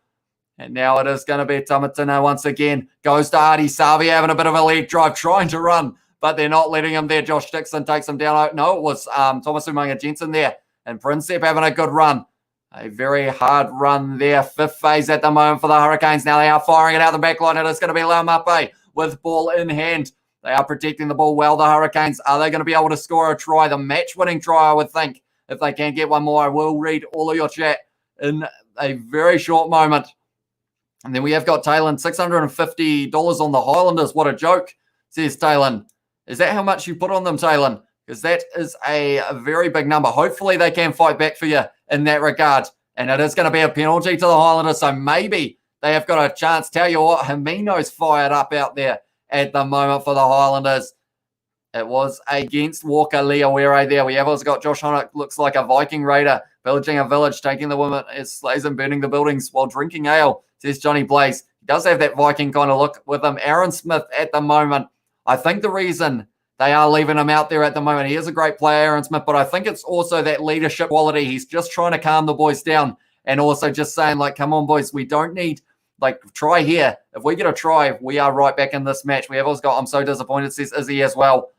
And now it is going to be Tamatina once again. Goes to Artie Savi having a bit of a leg drive, trying to run, but they're not letting him there. Josh Dixon takes him down. No, it was Thomas Umaga Jensen there. And Princep having a good run. A very hard run there. Fifth phase at the moment for the Hurricanes. Now they are firing it out the back line. It is going to be Laumape with ball in hand. They are protecting the ball well, the Hurricanes. Are they going to be able to score a try? The match-winning try, I would think. If they can get one more, I will read all of your chat in a very short moment. And then we have got Taylor, $650 on the Highlanders. What a joke, says Taylor. Is that how much you put on them, Taylor? Because that is a very big number. Hopefully they can fight back for you in that regard. And it is going to be a penalty to the Highlanders, so maybe they have got a chance. Tell you what, Himino's fired up out there at the moment for the Highlanders. It was against Walker Leawere there. We have also got Josh Honock, looks like a Viking raider, pillaging a village, taking the women as slaves and burning the buildings while drinking ale, says Johnny Blaze. He does have that Viking kind of look with him. Aaron Smith at the moment. I think the reason they are leaving him out there at the moment, he is a great player, Aaron Smith, but I think it's also that leadership quality. He's just trying to calm the boys down and also just saying, like, come on, boys, we don't need, like, try here. If we get a try, we are right back in this match. We have also got, I'm so disappointed, says Izzy as well.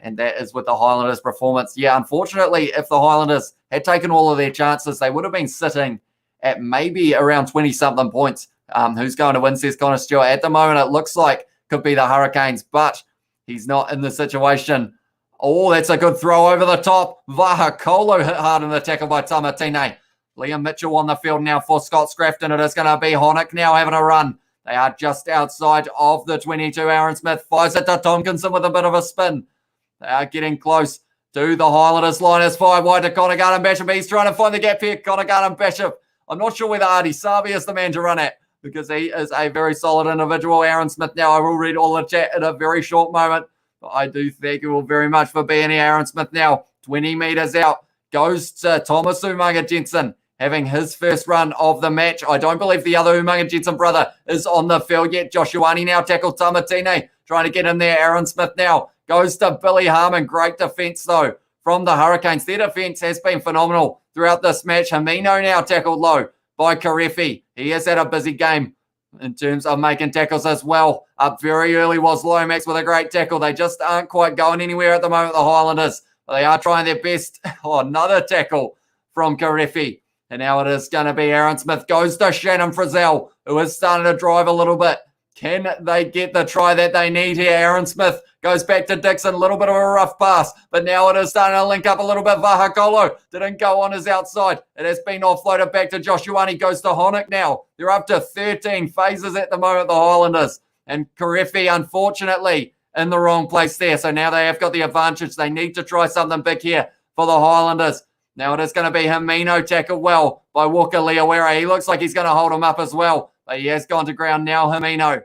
And that is with the Highlanders' performance. Yeah, unfortunately, if the Highlanders had taken all of their chances, they would have been sitting at maybe around 20-something points. Who's going to win, says Connor Stewart. At the moment, it looks like could be the Hurricanes, but he's not in the situation. Oh, that's a good throw over the top. Vahakolo hit hard in the tackle by Tamatine. Liam Mitchell on the field now for Scott Scrafton. It is going to be Honock now having a run. They are just outside of the 22. Aaron Smith fires it to Tomkinson with a bit of a spin. They are getting close to the Highlanders line. It's 5 wide to Connor Garden-Bishop. He's trying to find the gap here. Connor Garden-Bishop. I'm not sure whether Artie Savi is the man to run at because he is a very solid individual. Aaron Smith now, I will read all the chat in a very short moment. But I do thank you all very much for being here. Aaron Smith now, 20 metres out, goes to Thomas Umaga Jensen, having his first run of the match. I don't believe the other Umaga Jensen brother is on the field yet. Joshuani now tackled Tamatine, trying to get in there. Aaron Smith now goes to Billy Harmon. Great defence, though, from the Hurricanes. Their defence has been phenomenal throughout this match. Himino now tackled low by Karefi. He has had a busy game in terms of making tackles as well. Up very early was Lomax with a great tackle. They just aren't quite going anywhere at the moment, the Highlanders. But they are trying their best. Oh, another tackle from Karefi. And now it is going to be Aaron Smith. Goes to Shannon Frizzell, who is starting to drive a little bit. Can they get the try that they need here? Aaron Smith goes back to Dixon. A little bit of a rough pass. But now it is starting to link up a little bit. Vahakolo didn't go on his outside. It has been offloaded back to Joshuani. Goes to Honock now. They're up to 13 phases at the moment, the Highlanders. And Karefi, unfortunately, in the wrong place there. So now they have got the advantage. They need to try something big here for the Highlanders. Now it is going to be Himino tackled well by Walker Leawere. He looks like he's going to hold him up as well. But he has gone to ground now, Himino.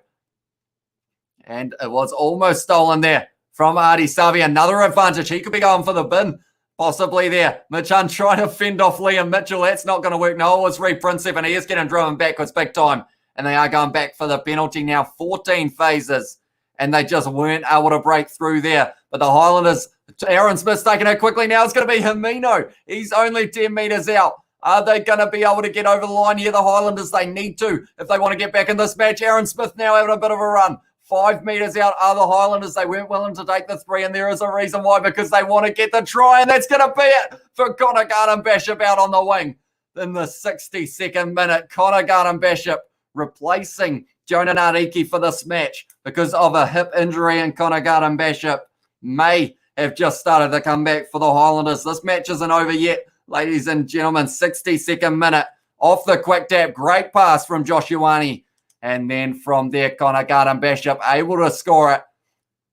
And it was almost stolen there from Artie Savi. Another advantage. He could be going for the bin, possibly there. Mitchan trying to fend off Liam Mitchell. That's not going to work. No, it was Reed Princep, and he is getting driven backwards big time. And they are going back for the penalty now. 14 phases. And they just weren't able to break through there. But the Highlanders, Aaron Smith's taking it quickly now. It's going to be Himino. He's only 10 metres out. Are they going to be able to get over the line here? The Highlanders, they need to if they want to get back in this match. Aaron Smith now having a bit of a run. 5 metres out are the Highlanders. They weren't willing to take the 3, and there is a reason why, because they want to get the try, and that's going to be it for Connor Garden-Bishop out on the wing. In the 62nd minute, Connor Garden-Bishop replacing Jonah Nariki for this match because of a hip injury, and Connor Garden-Bishop may have just started to come back for the Highlanders. This match isn't over yet, ladies and gentlemen. 62nd minute, off the quick tap, great pass from Joshuani. And then from there, Connor Garden-Bishop able to score it.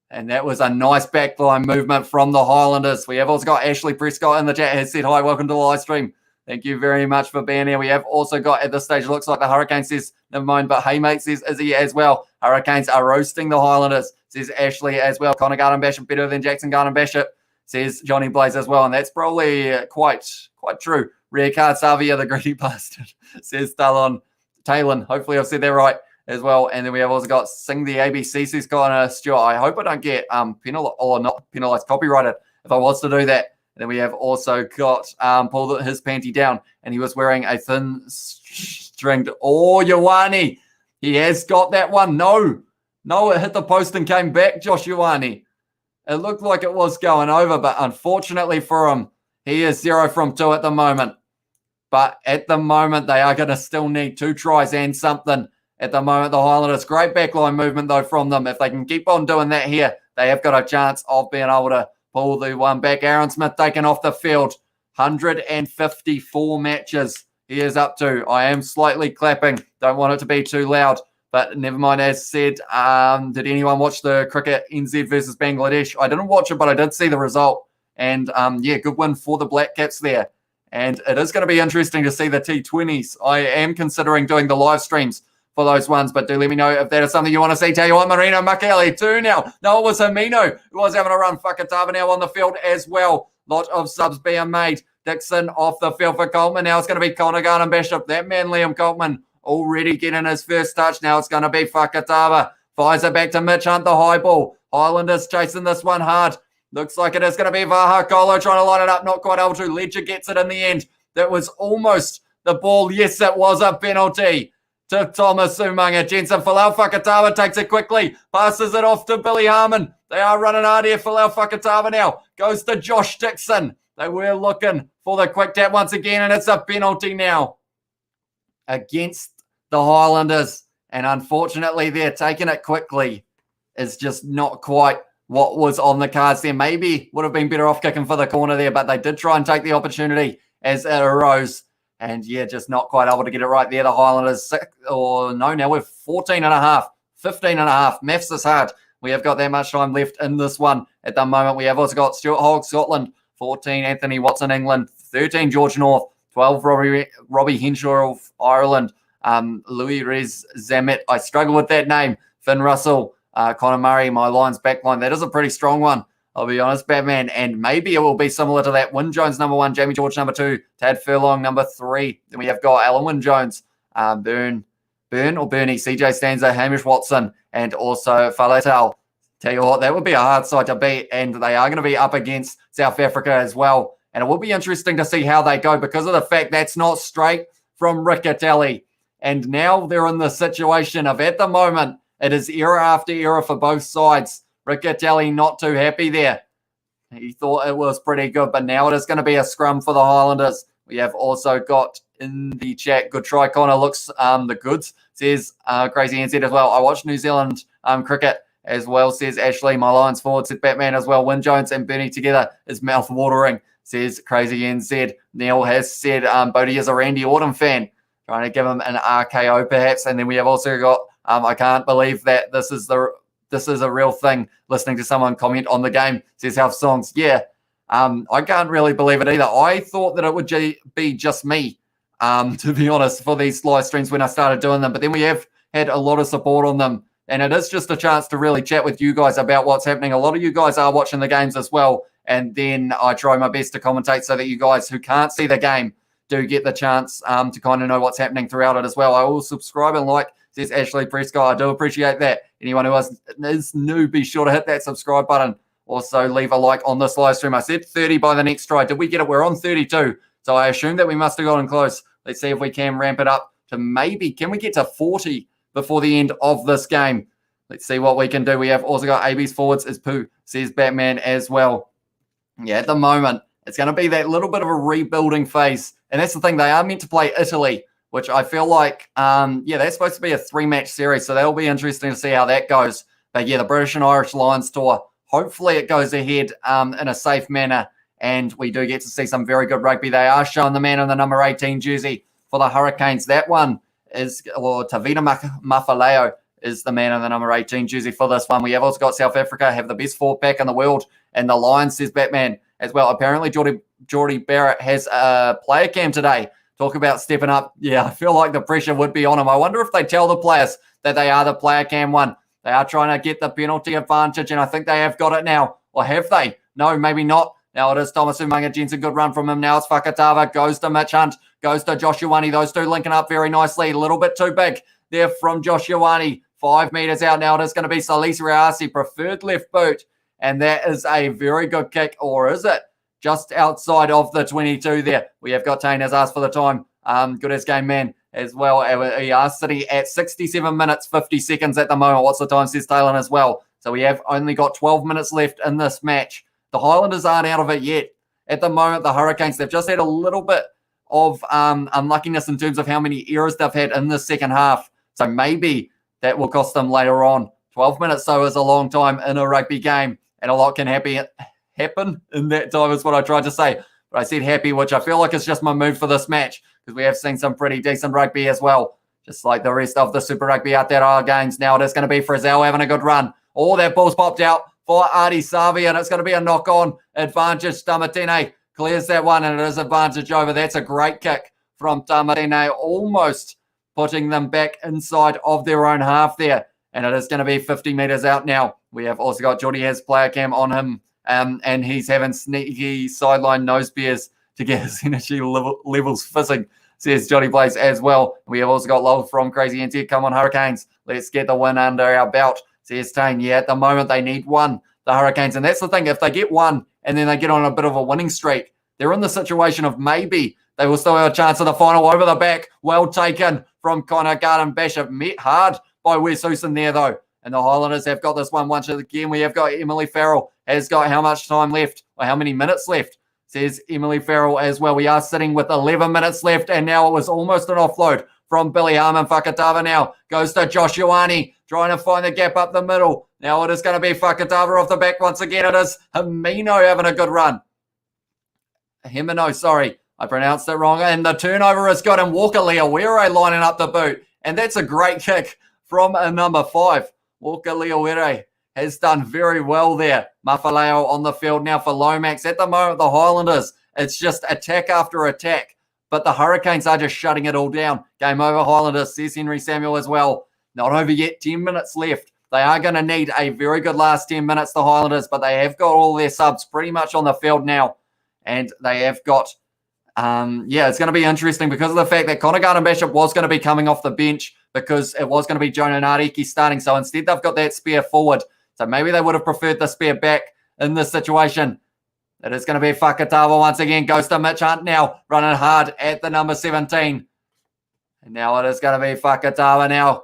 And that was a nice backline movement from the Highlanders. We have also got Ashley Prescott in the chat, has said, hi, welcome to the live stream. Thank you very much for being here. We have also got, at this stage, it looks like the Hurricanes says, never mind, but hey, mate, says Izzy as well. Hurricanes are roasting the Highlanders, says Ashley as well. Connor Garden-Bishop better than Jackson Garden-Bishop, says Johnny Blaze as well. And that's probably quite true. Rare card Savia, the greedy bastard, says Talon. Hopefully I've said that right as well. And then we have also got Sing the ABC, says Connor Stewart. I hope I don't get penalized or not penalized, copyrighted if I was to do that. And then we have also got pulled his panty down, and he was wearing a thin hamstringed. Oh, Ioane. He has got that one. No, it hit the post and came back, Josh Ioane. It looked like it was going over, but unfortunately for him, he is 0 from 2 at the moment. But at the moment, they are going to still need 2 tries and something. At the moment, the Highlanders, great backline movement, though, from them. If they can keep on doing that here, they have got a chance of being able to pull the one back. Aaron Smith taken off the field. 154 matches he is up to. I am slightly clapping. Don't want it to be too loud. But never mind, as said, did anyone watch the cricket NZ versus Bangladesh? I didn't watch it, but I did see the result. And, good win for the Black Caps there. And it is going to be interesting to see the T20s. I am considering doing the live streams for those ones, but do let me know if that is something you want to see. Tell you what, Marino Makele, 2 now. No, it was Hamino who was having a run. Fakatava now on the field as well. Lot of subs being made. Dixon off the field for Coltman. Now it's going to be Conagan and Bishop. That man, Liam Coltman, already getting his first touch. Now it's going to be Fakatava. Fires it back to Mitch Hunt, the high ball. Highlanders chasing this one hard. Looks like it is going to be Vaha Kolo trying to line it up. Not quite able to. Ledger gets it in the end. That was almost the ball. Yes, it was a penalty to Thomas Umanga. Jensen Falau Fakatava takes it quickly. Passes it off to Billy Harmon. They are running hard here. Falau Fakatava now goes to Josh Dixon. They were looking for the quick tap once again, and it's a penalty now against the Highlanders. And unfortunately, they're taking it quickly. It's just not quite what was on the cards there. Maybe would have been better off kicking for the corner there, but they did try and take the opportunity as it arose. And just not quite able to get it right there. The Highlanders, now we're 14 and a half, 15 and a half. Maths is hard. We have got that much time left in this one at the moment. We have also got Stuart Hogg, Scotland, 14, Anthony Watson, England, 13, George North, 12, Robbie Henshaw of Ireland, Louis Rez Zamet. I struggle with that name. Finn Russell, Connor Murray, my Lions backline. That is a pretty strong one, I'll be honest, Batman. And maybe it will be similar to that. Wyn Jones, number 1, Jamie George, number 2, Tad Furlong, number 3. Then we have got Alan Wyn Jones, Bernie, CJ Stanza, Hamish Watson, and also Falatal. Tell you what, that would be a hard side to beat. And they are going to be up against South Africa as well. And it will be interesting to see how they go because of the fact that's not straight from Riccatelli. And now they're in the situation of, at the moment, it is error after error for both sides. Riccatelli not too happy there. He thought it was pretty good, but now it is going to be a scrum for the Highlanders. We have also got in the chat, good try, Connor, looks the goods, says Crazy NZ as well. I watch New Zealand cricket as well, says Ashley. My Lions forward, says Batman as well. Wyn Jones and Bernie together is mouth-watering, says Crazy NZ. Neil has said Bodie is a Randy Orton fan, trying to give him an RKO perhaps. And then we have also got, I can't believe that this is a real thing. Listening to someone comment on the game, says Health Songs. Yeah, I can't really believe it either. I thought that it would be just me, to be honest, for these live streams when I started doing them. But then we have had a lot of support on them. And it is just a chance to really chat with you guys about what's happening. A lot of you guys are watching the games as well. And then I try my best to commentate so that you guys who can't see the game do get the chance to kind of know what's happening throughout it as well. I will subscribe and like, says Ashley Prescott. I do appreciate that. Anyone who is new, be sure to hit that subscribe button. Also, leave a like on this live stream. I said 30 by the next try. Did we get it? We're on 32. So I assume that we must have gotten close. Let's see if we can ramp it up to maybe, can we get to 40 before the end of this game? Let's see what we can do. We have also got AB's forwards as Pooh, says Batman as well. Yeah, at the moment, it's going to be that little bit of a rebuilding phase. And that's the thing. They are meant to play Italy, which I feel like, that's supposed to be a 3-match series. So that'll be interesting to see how that goes. But yeah, the British and Irish Lions tour, hopefully it goes ahead in a safe manner. And we do get to see some very good rugby. They are showing the man in the number 18 jersey for the Hurricanes. That one is, Tavita Mafaleo is the man in the number 18 jersey for this one. We have also got South Africa, have the best 4-pack in the world. And the Lions, says Batman, as well. Apparently, Geordie Barrett has a player cam today. Talk about stepping up. Yeah, I feel like the pressure would be on him. I wonder if they tell the players that they are the player cam one. They are trying to get the penalty advantage, and I think they have got it now. Or have they? No, maybe not. Now it is Thomas Umanga. Jensen, good run from him. Now it's Fakatava. Goes to Mitch Hunt. Goes to Josh Ioane. Those two linking up very nicely. A little bit too big there from Josh Ioane. 5 meters out now. It is going to be Salisi Reasi, preferred left boot. And that is a very good kick. Or is it? Just outside of the 22 there. We have got Tane has asked for the time. Good as game man. as well. And we are sitting at 67 minutes, 50 seconds at the moment. What's the time, says Talon as well. So we have only got 12 minutes left in this match. The Highlanders aren't out of it yet. At the moment, the Hurricanes, they've just had a little bit of unluckiness in terms of how many errors they've had in the second half. So maybe that will cost them later on. 12 minutes, though, is a long time in a rugby game, and a lot can happen in that time is what I tried to say. But I said happy, which I feel like is just my mood for this match, because we have seen some pretty decent rugby as well, just like the rest of the Super Rugby Aotearoa games. Now it is going to be Frizzell having a good run. Oh, that ball's popped out for Adi Savi, and it's going to be a knock-on advantage. Tamatine clears that one, and it is advantage over. That's a great kick from Tamatine, almost putting them back inside of their own half there. And it is going to be 50 metres out now. We have also got Geordie has player cam on him, and he's having sneaky sideline nose beers to get his energy levels fizzing, says Johnny Blaze as well. We have also got Lowell from Crazy NT. Come on, Hurricanes. Let's get the win under our belt, says Tane. Yeah, at the moment they need one, the Hurricanes. And that's the thing. If they get one and then they get on a bit of a winning streak, they're in the situation of maybe they will still have a chance in the final. Over the back. Well taken from Connor Garden-Bishop. Met hard by Wes Houston there, though. And the Highlanders have got this one once again. We have got Emily Farrell has got how much time left, or how many minutes left, says Emily Farrell as well. We are sitting with 11 minutes left, and now it was almost an offload from Billy Harmon. Fakatava now goes to Josh Ioane, trying to find the gap up the middle. Now it is going to be Fakatava off the back once again. It is Himino having a good run. Himino, sorry. I pronounced it wrong. And the turnover has got him. Walker Leawere lining up the boot. And that's a great kick from a number 5. Walker Leawere has done very well there. Mafaleo on the field now for Lomax. At the moment, the Highlanders, it's just attack after attack. But the Hurricanes are just shutting it all down. Game over, Highlanders, says Henry Samuel as well. Not over yet, 10 minutes left. They are going to need a very good last 10 minutes, the Highlanders, but they have got all their subs pretty much on the field now. And they have got, it's going to be interesting because of the fact that Connor Garden-Bishop was going to be coming off the bench because it was going to be Jonah Nariki starting. So instead, they've got that spear forward. So maybe they would have preferred the spear back in this situation. It is going to be Fakatava once again. Goes to Mitch Hunt now, running hard at the number 17. And now it is going to be Fakatava now.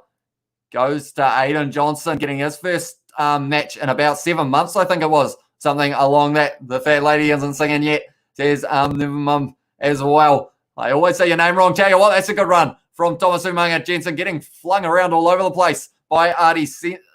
Goes to Aiden Johnson, getting his first match in about 7 months, I think it was. Something along that. The fat lady isn't singing yet. Says never mum as well. I always say your name wrong. Tell you what, that's a good run from Thomas Umanga Jensen, getting flung around all over the place by Artie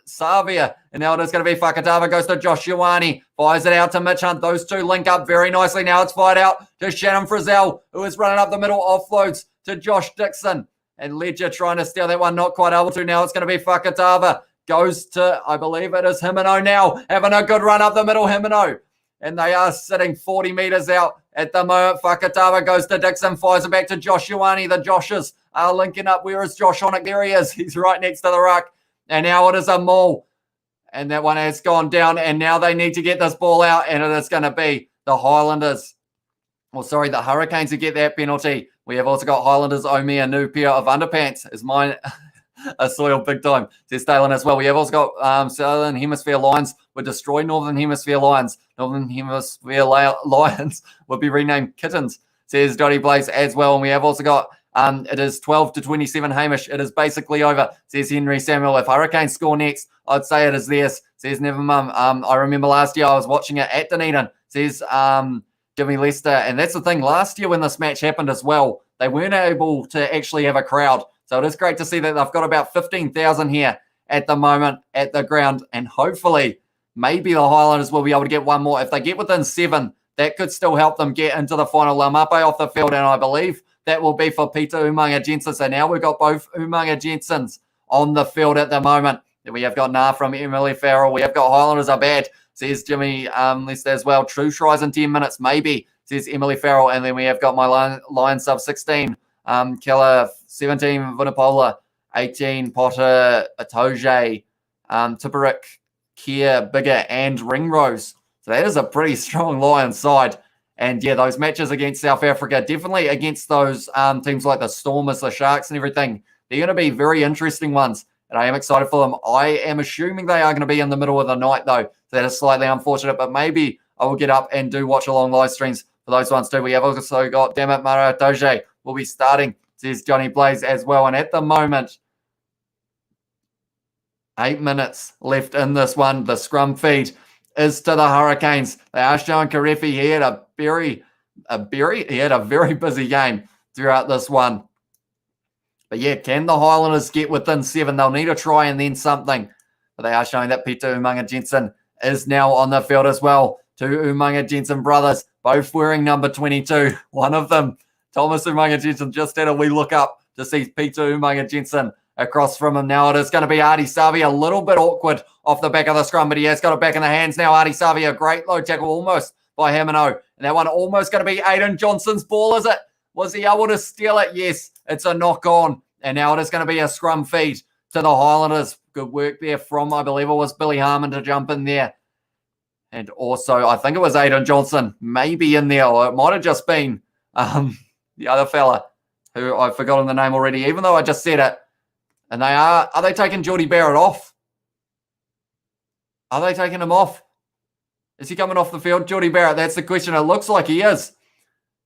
Savia. And now it is going to be Fakatava, goes to Josh Ioane, fires it out to Mitch Hunt. Those two link up very nicely. Now it's fired out to Shannon Frizzell, who is running up the middle, offloads to Josh Dixon. And Ledger trying to steal that one, not quite able to. Now it's going to be Fakatava. Goes to, I believe it is Himino now, having a good run up the middle, Himino. And they are sitting 40 metres out at the moment. Fakatava goes to Dixon, fires it back to Josh Ioane. The Joshes are linking up. Where is Josh on it? There he is. He's right next to the ruck. And now it is a maul. And that one has gone down. And now they need to get this ball out. And it is going to be the Highlanders. The Hurricanes who get that penalty. We have also got Highlanders owe me a new pair of underpants. Is mine a soiled big time, says Talon as well. We have also got Southern Hemisphere Lions would destroy Northern Hemisphere Lions. Northern Hemisphere Lions would be renamed Kittens, says Dottie Blaze as well. And we have also got it is 12 to 27 Hamish. It is basically over, says Henry Samuel. If Hurricanes score next, I'd say it is theirs, says Never Mum. I remember last year I was watching it at Dunedin, says Jimmy Lester. And that's the thing, last year when this match happened as well, they weren't able to actually have a crowd. So it is great to see that they've got about 15,000 here at the moment at the ground. And hopefully, maybe the Highlanders will be able to get one more. If they get within 7, that could still help them get into the final. Lamape off the field, and I believe that will be for Peter Umanga Jensen. So now we've got both Umanga Jensens on the field at the moment. Then we have got Nah from Emily Farrell. We have got Highlanders are bad, says Jimmy Lester as well. True tries in 10 minutes, maybe, says Emily Farrell. And then we have got my Lion sub 16. Keller 17, Vunipola 18, Potter, Atoje, Tipperick, Kier, Bigger, and Ringrose. So that is a pretty strong Lions side. And yeah, those matches against South Africa, definitely against those teams like the Stormers, the Sharks, and everything, they're going to be very interesting ones. And I am excited for them. I am assuming they are going to be in the middle of the night, though. So that is slightly unfortunate, but maybe I will get up and do watch along live streams for those ones too. We have also got Dammit Mara Doje will be starting, says Johnny Blaze as well. And at the moment, 8 minutes left in this one. The scrum feed is to the Hurricanes. They are showing Karefi. He had a very busy game throughout this one. But yeah, can the Highlanders get within 7? They'll need a try and then something. But they are showing that Peter Umaga-Jensen is now on the field as well. 2 Umaga-Jensen brothers, both wearing number 22. One of them, Thomas Umaga-Jensen, just had a wee look up to see Peter Umaga-Jensen across from him. Now it is going to be Artie Savi, a little bit awkward off the back of the scrum, but he has got it back in the hands now. Artie Savi, a great low tackle almost by Hamino. And that one almost going to be Aidan Johnson's ball, is it? Was he able to steal it? Yes, it's a knock on. And now it is going to be a scrum feed to the Highlanders. Good work there from, I believe it was Billy Harmon to jump in there. And also, I think it was Aidan Johnson, maybe in there, or it might have just been the other fella who I've forgotten the name already, even though I just said it. And are they taking Geordie Barrett off? Are they taking him off? Is he coming off the field? Geordie Barrett, that's the question. It looks like he is.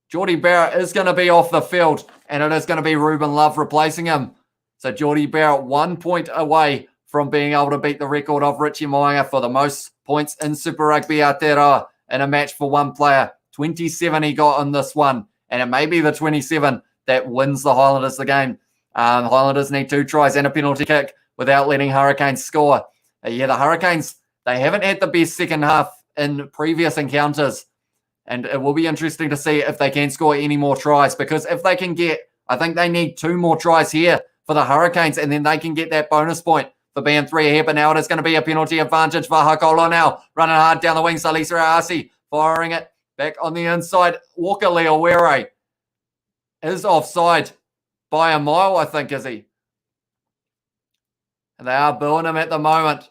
Geordie Barrett is going to be off the field, and it is going to be Ruben Love replacing him. So Geordie Barrett 1 point away from being able to beat the record of Richie Mo'unga for the most points in Super Rugby Aotearoa in a match for one player. 27 he got in this one, and it may be the 27 that wins the Highlanders the game. Highlanders need 2 tries and a penalty kick without letting Hurricanes score. The Hurricanes, they haven't had the best second half in previous encounters, and it will be interesting to see if they can score any more tries, because if they can get, I think they need 2 more tries here for the Hurricanes, and then they can get that bonus point for being 3 ahead. But now it is going to be a penalty advantage for Hakolo now, running hard down the wing. Salisa Aasi firing it back on the inside. Walker Leawere is offside by a mile, I think, is he? And they are booing him at the moment.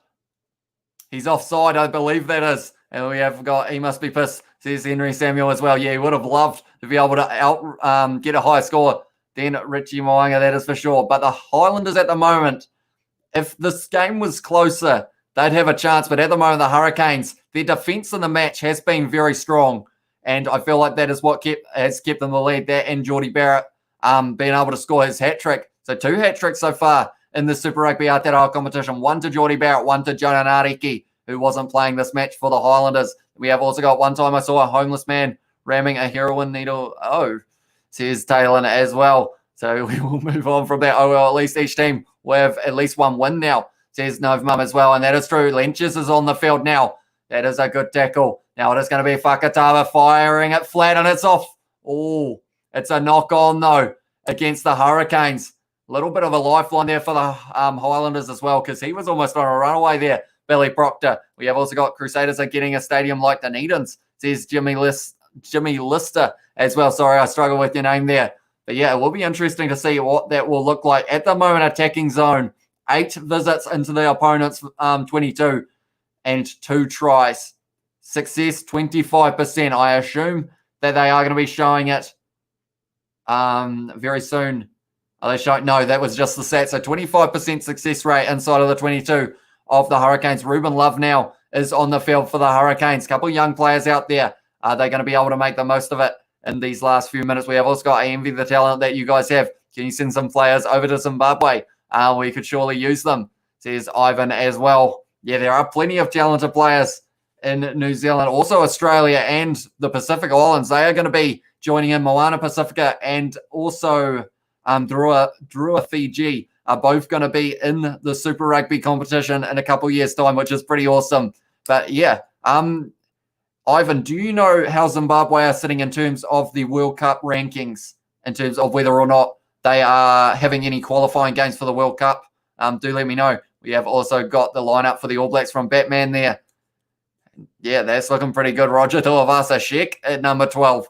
He's offside, I believe that is. And we have got, he must be pissed, says Henry Samuel as well. Yeah, he would have loved to be able to get a higher score than Richie Mo'unga, that is for sure. But the Highlanders at the moment, if this game was closer, they'd have a chance. But at the moment, the Hurricanes, their defence in the match has been very strong. And I feel like that is what has kept them the lead. That and Geordie Barrett being able to score his hat-trick. So 2 hat-tricks so far in the Super Rugby Aotearoa competition. 1 to Geordie Barrett, 1 to Jonah Nariki, who wasn't playing this match for the Highlanders. We have also got one time I saw a homeless man ramming a heroin needle. Oh, says Taylor as well. So we will move on from that. Oh, well, at least each team will have at least 1 win now, says Novmum as well. And that is true. Lenches is on the field now. That is a good tackle. Now it is going to be Fakatava firing it flat, and it's off. Oh, it's a knock on, though, against the Hurricanes. A little bit of a lifeline there for the Highlanders as well, because he was almost on a runaway there, Billy Proctor. We have also got Crusaders are getting a stadium like Dunedin's, says Jimmy Lister as well. Sorry, I struggle with your name there. But yeah, it will be interesting to see what that will look like. At the moment, attacking zone, 8 visits into the opponent's 22 and 2 tries. Success, 25%. I assume that they are going to be showing it very soon. Are they showing? No, that was just the stats. So 25% success rate inside of the 22 of the Hurricanes. Ruben Love now is on the field for the Hurricanes. Couple young players out there. Are they going to be able to make the most of it in these last few minutes? We have also got envy the talent that you guys have. Can you send some players over to Zimbabwe? We could surely use them, says Ivan as well. Yeah, there are plenty of talented players in New Zealand, also Australia and the Pacific Islands. They are going to be joining in. Moana Pacifica and also Drua Fiji are both going to be in the Super Rugby competition in a couple years' time, which is pretty awesome. But yeah, Ivan, do you know how Zimbabwe are sitting in terms of the World Cup rankings, in terms of whether or not they are having any qualifying games for the World Cup? Do let me know. We have also got the lineup for the All Blacks from Batman there. Yeah, that's looking pretty good. Roger Tuivasa Sheck at number 12.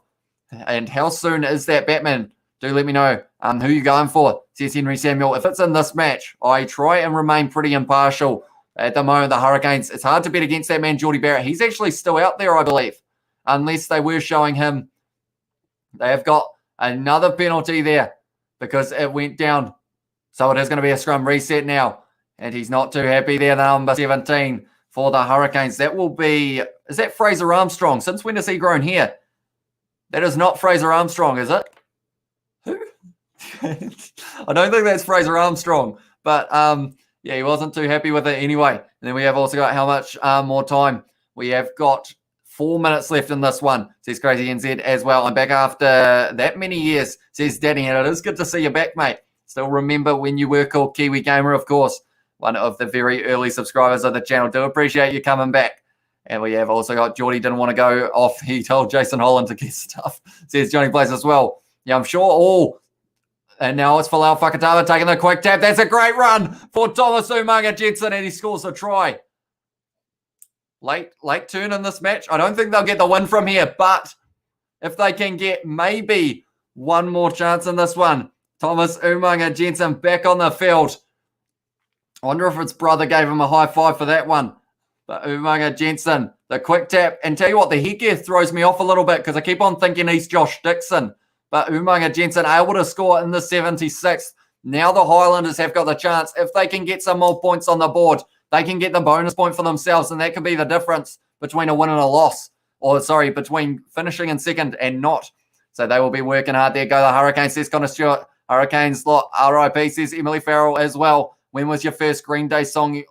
And how soon is that Batman? Do let me know who you're going for, says Henry Samuel. If it's in this match, I try and remain pretty impartial. At the moment, the Hurricanes, it's hard to bet against that man, Geordie Barrett. He's actually still out there, I believe, unless they were showing him. They have got another penalty there because it went down. So it is going to be a scrum reset now. And he's not too happy there, the number 17 for the Hurricanes. That will be, is that Fraser Armstrong? Since when has he grown here? That is not Fraser Armstrong, is it? Who? I don't think that's Fraser Armstrong, but yeah, he wasn't too happy with it anyway. And then we have also got how much more time. We have got 4 minutes left in this one, says Crazy NZ as well. I'm back after that many years, says Danny, and it is good to see you back, mate. Still remember when you were called Kiwi Gamer, of course, one of the very early subscribers of the channel. Do appreciate you coming back. And we have also got Geordie didn't want to go off. He told Jason Holland to get stuff, says Johnny Plays as well. Yeah, I'm sure and now it's Folau Fakatava taking the quick tap. That's a great run for Thomas Umaga Jensen, and he scores a try. Late turn in this match. I don't think they'll get the win from here, but if they can get maybe one more chance in this one, Thomas Umaga Jensen back on the field. I wonder if his brother gave him a high five for that one. But Umaga Jensen, the quick tap. And tell you what, the headgear throws me off a little bit because I keep on thinking he's Josh Dixon. But Umaga Jensen able to score in the 76th. Now the Highlanders have got the chance. If they can get some more points on the board, they can get the bonus point for themselves, and that could be the difference between a win and a loss. Between finishing in second and not. So they will be working hard there. Go the Hurricanes, says Connor Stewart. Hurricanes lot RIP, says Emily Farrell as well. When was your first Green Day song you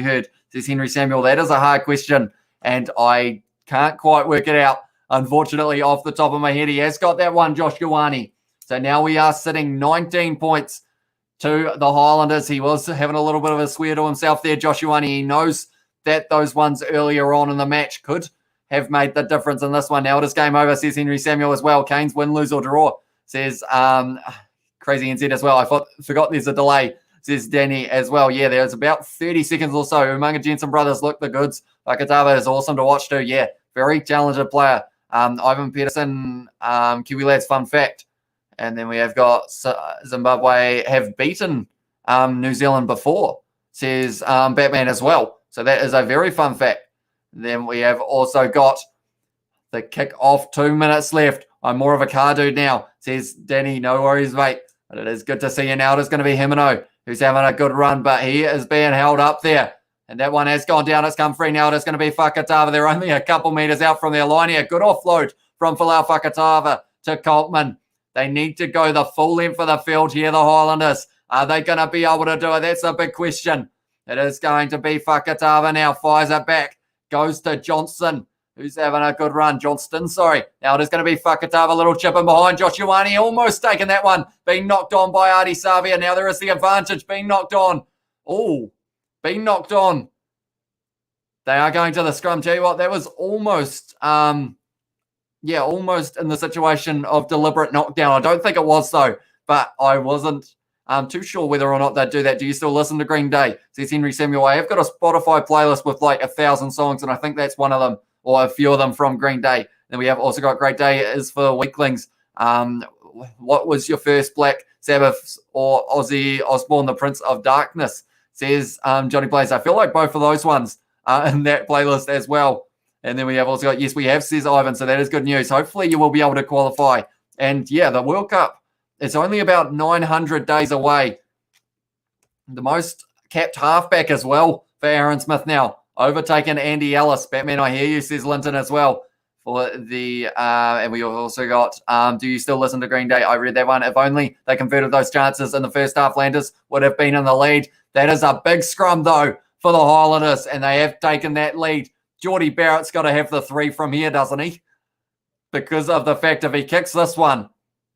heard? Says Henry Samuel. That is a hard question, and I can't quite work it out. Unfortunately, off the top of my head, he has got that one, Josh Ioane. So now we are sitting 19 points to the Highlanders. He was having a little bit of a swear to himself there, Josh Ioane. He knows that those ones earlier on in the match could have made the difference in this one. Now it is game over, says Henry Samuel as well. Canes win, lose, or draw, says Crazy NZ as well. I forgot there's a delay, says Danny as well. Yeah, there's about 30 seconds or so. Umaga Jensen brothers look the goods. Fakatava is awesome to watch too. Yeah, very talented player. Ivan Peterson, Kiwi Lads fun fact. And then we have got Zimbabwe have beaten New Zealand before, says Batman as well. So that is a very fun fact. Then we have also got the kick off, 2 minutes left. I'm more of a car dude now, says Danny. No worries, mate. But it is good to see you now. It is going to be Himeno, who's having a good run, but he is being held up there. And that one has gone down. It's come free now. It's going to be Fakatava. They're only a couple meters out from their line here. Good offload from Folau Fakatava to Coltman. They need to go the full length of the field here, the Highlanders. Are they going to be able to do it? That's a big question. It is going to be Fakatava now. Fires it back. Goes to Johnson, who's having a good run. Johnston, sorry. Now it is going to be Fakatava. Little chip in behind. Josh Ioane almost taking that one. Being knocked on by Artie Savia. Now there is the advantage. Being knocked on. Oh, being knocked on. They are going to the scrum. Tell you what, that was almost, almost in the situation of deliberate knockdown. I don't think it was, though, but I wasn't too sure whether or not they'd do that. Do you still listen to Green Day? Says Henry Samuel. I have got a Spotify playlist with like 1,000 songs, and I think that's one of them, or a few of them from Green Day. Then we have also got Great Day is for Weaklings. What was your first Black Sabbath or Ozzy Osbourne, the Prince of Darkness? Says Johnny Blaze. I feel like both of those ones are in that playlist as well. And then we have also got, yes, we have, says Ivan. So that is good news. Hopefully you will be able to qualify. And yeah, the World Cup, it's only about 900 days away. The most capped halfback as well for Aaron Smith now. Overtaken Andy Ellis. Batman, I hear you, says Linton as well. For the and we also got, do you still listen to Green Day? I read that one. If only they converted those chances in the first half, Landers would have been in the lead. That is a big scrum, though, for the Highlanders, and they have taken that lead. Geordie Barrett's got to have the 3 from here, doesn't he? Because of the fact if he kicks this one,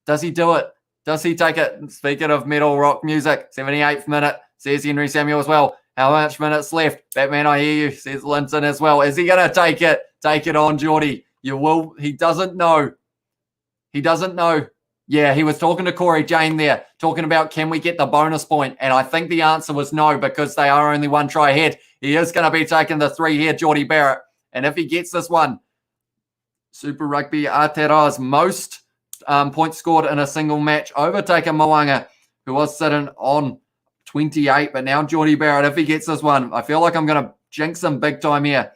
does he do it? Does he take it? Speaking of metal rock music, 78th minute, says Henry Samuel as well. How much minutes left? Batman, I hear you, says Linton as well. Is he going to take it? Take it on, Geordie. You will. He doesn't know. He doesn't know. Yeah, he was talking to Corey Jane there, talking about can we get the bonus point? And I think the answer was no, because they are only one try ahead. He is going to be taking the 3 here, Geordie Barrett. And if he gets this one, Super Rugby Aotearoa's most points scored in a single match, overtaking Moanga, who was sitting on 28. But now Geordie Barrett, if he gets this one, I feel like I'm going to jinx him big time here.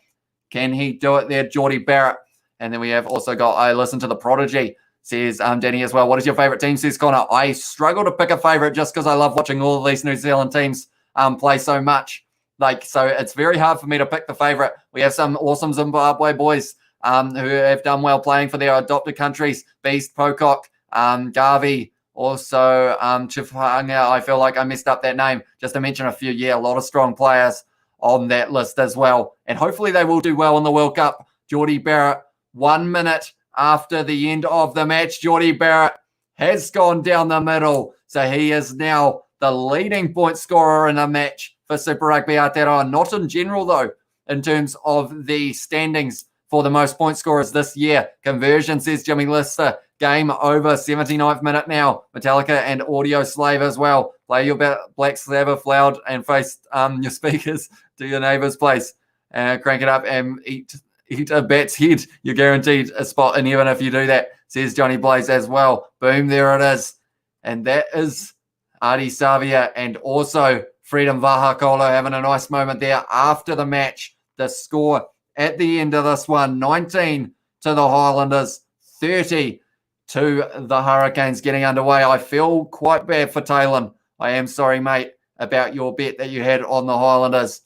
Can he do it there, Geordie Barrett? And then we have also got, I listen to the Prodigy, says Danny as well. What is your favourite team, says Connor? I struggle to pick a favourite just because I love watching all of these New Zealand teams play so much. So it's very hard for me to pick the favourite. We have some awesome Zimbabwe boys who have done well playing for their adopted countries. Beast, Pocock, Garvey, also Chifanga. I feel like I messed up that name. Just to mention a few, a lot of strong players on that list as well. And hopefully they will do well in the World Cup. Geordie Barrett, 1 minute after the end of the match, Geordie Barrett has gone down the middle. So he is now the leading point scorer in a match for Super Rugby Aotearoa. Not in general, though, in terms of the standings for the most point scorers this year. Conversion, says Jimmy Lister. Game over, 79th minute now. Metallica and Audio Slave as well. Play your Black Sabbath loud and face your speakers to your neighbour's place. Crank it up and eat a bat's head. You're guaranteed a spot in heaven if you do that, says Johnny Blaze as well. Boom, there it is. And that is Adi Savia and also Freedom Vahakolo having a nice moment there after the match. The score at the end of this one, 19 to the Highlanders, 30 to the Hurricanes getting underway. I feel quite bad for Talon. I am sorry, mate, about your bet that you had on the Highlanders.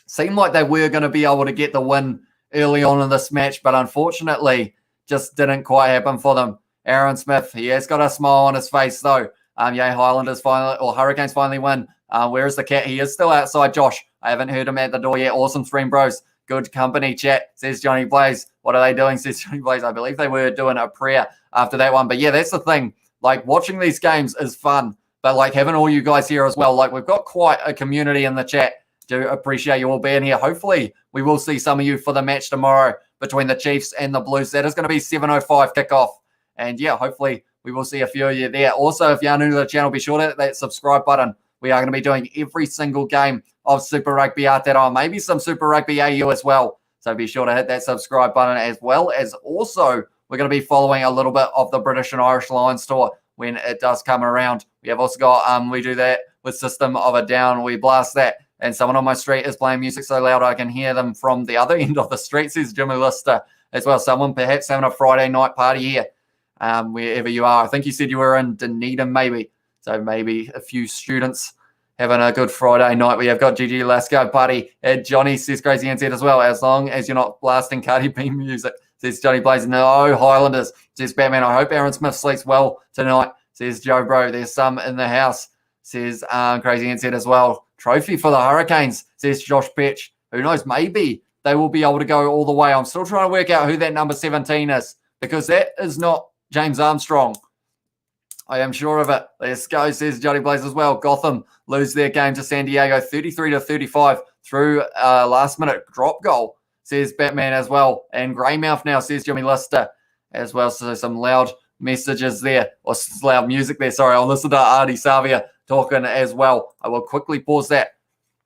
Seemed like they were going to be able to get the win early on in this match, but unfortunately just didn't quite happen for them. Aaron Smith, he has got a smile on his face though. Hurricanes finally win. Where is the cat? He is still outside, Josh. I haven't heard him at the door yet. Awesome stream, bros. Good company chat, says Johnny Blaze. What are they doing, says Johnny Blaze? I believe they were doing a prayer after that one. But yeah, that's the thing. Like, watching these games is fun. But like having all you guys here as well. Like, we've got quite a community in the chat. Do appreciate you all being here. Hopefully, we will see some of you for the match tomorrow between the Chiefs and the Blues. That is going to be 7:05 kickoff. And yeah, hopefully we will see a few of you there. Also, if you're new to the channel, be sure to hit that subscribe button. We are going to be doing every single game of Super Rugby Aotearoa, maybe some Super Rugby AU as well. So be sure to hit that subscribe button, as well as also we're going to be following a little bit of the British and Irish Lions tour when it does come around. We have also got, we do that with System of a Down. We blast that. And someone on my street is playing music so loud I can hear them from the other end of the street, says Jimmy Lister as well. Someone perhaps having a Friday night party here, wherever you are. I think you said you were in Dunedin, maybe. So maybe a few students having a good Friday night. We have got Gigi Lasco party. Johnny says Crazy NZ as well, as long as you're not blasting Cardi B music, says Johnny Blaze. No Highlanders, says Batman. I hope Aaron Smith sleeps well tonight, says Joe Bro. There's some in the house, says Crazy NZ as well. Trophy for the Hurricanes, says Josh Petch. Who knows? Maybe they will be able to go all the way. I'm still trying to work out who that number 17 is, because that is not James Armstrong. I am sure of it. Let's go, says Johnny Blaze as well. Gotham lose their game to San Diego 33-35 through a last-minute drop goal, says Batman as well. And Greymouth now, says Jimmy Lister as well. So some loud messages there, or loud music there. Sorry, I'll listen to Artie Savia talking as well. I will quickly pause that.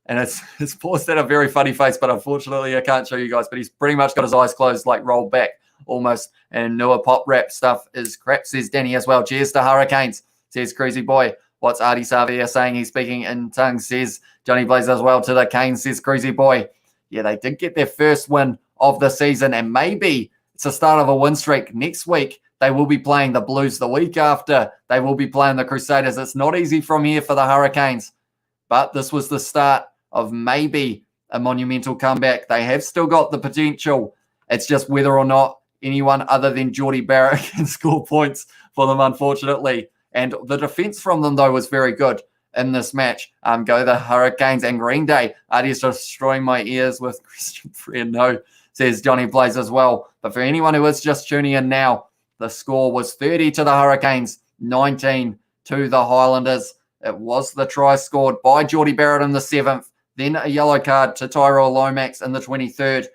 And it's paused at a very funny face, but unfortunately I can't show you guys. But he's pretty much got his eyes closed, like rolled back almost. And newer pop rap stuff is crap, says Danny as well. Cheers to Hurricanes, says Crazy Boy. What's Artie Savia saying? He's speaking in tongues, says Johnny Blaze as well. To the Canes, says Crazy Boy. Yeah, they did get their first win of the season, and maybe it's the start of a win streak. Next week, they will be playing the Blues. The week after, they will be playing the Crusaders. It's not easy from here for the Hurricanes, but this was the start of maybe a monumental comeback. They have still got the potential. It's just whether or not anyone other than Geordie Barrett can score points for them, unfortunately. And the defense from them, though, was very good in this match. Go the Hurricanes. And Green Day. Artie's destroying my ears with Christian Friend. No, says Johnny Blaze as well. But for anyone who is just tuning in now, the score was 30 to the Hurricanes, 19 to the Highlanders. It was the try scored by Geordie Barrett in the 7th. Then a yellow card to Tyrell Lomax in the 23rd.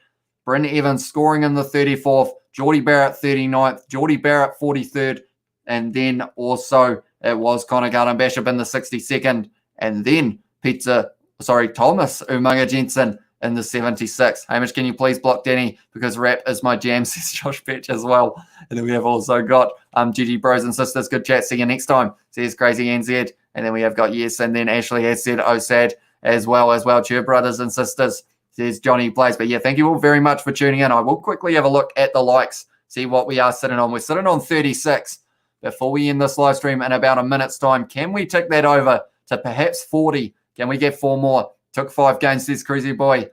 Bryn Evans scoring in the 34th. Geordie Barrett 39th. Geordie Barrett 43rd. And then also it was Connor Garden-Bishop in the 62nd. And then Thomas Umaga Jensen in the 76th. Hamish, can you please block Danny? Because rap is my jam, says Josh Petch as well. And then we have also got GG Bros and Sisters. Good chat. See you next time, says Crazy NZ. And then we have got yes. And then Ashley has said, oh, sad as well. Cheer brothers and sisters, says Johnny Blaze. But yeah, thank you all very much for tuning in. I will quickly have a look at the likes, see what we are sitting on. We're sitting on 36. Before we end this live stream in about a minute's time, can we tick that over to perhaps 40? Can we get 4 more? Took 5 games, says Crazy Boy.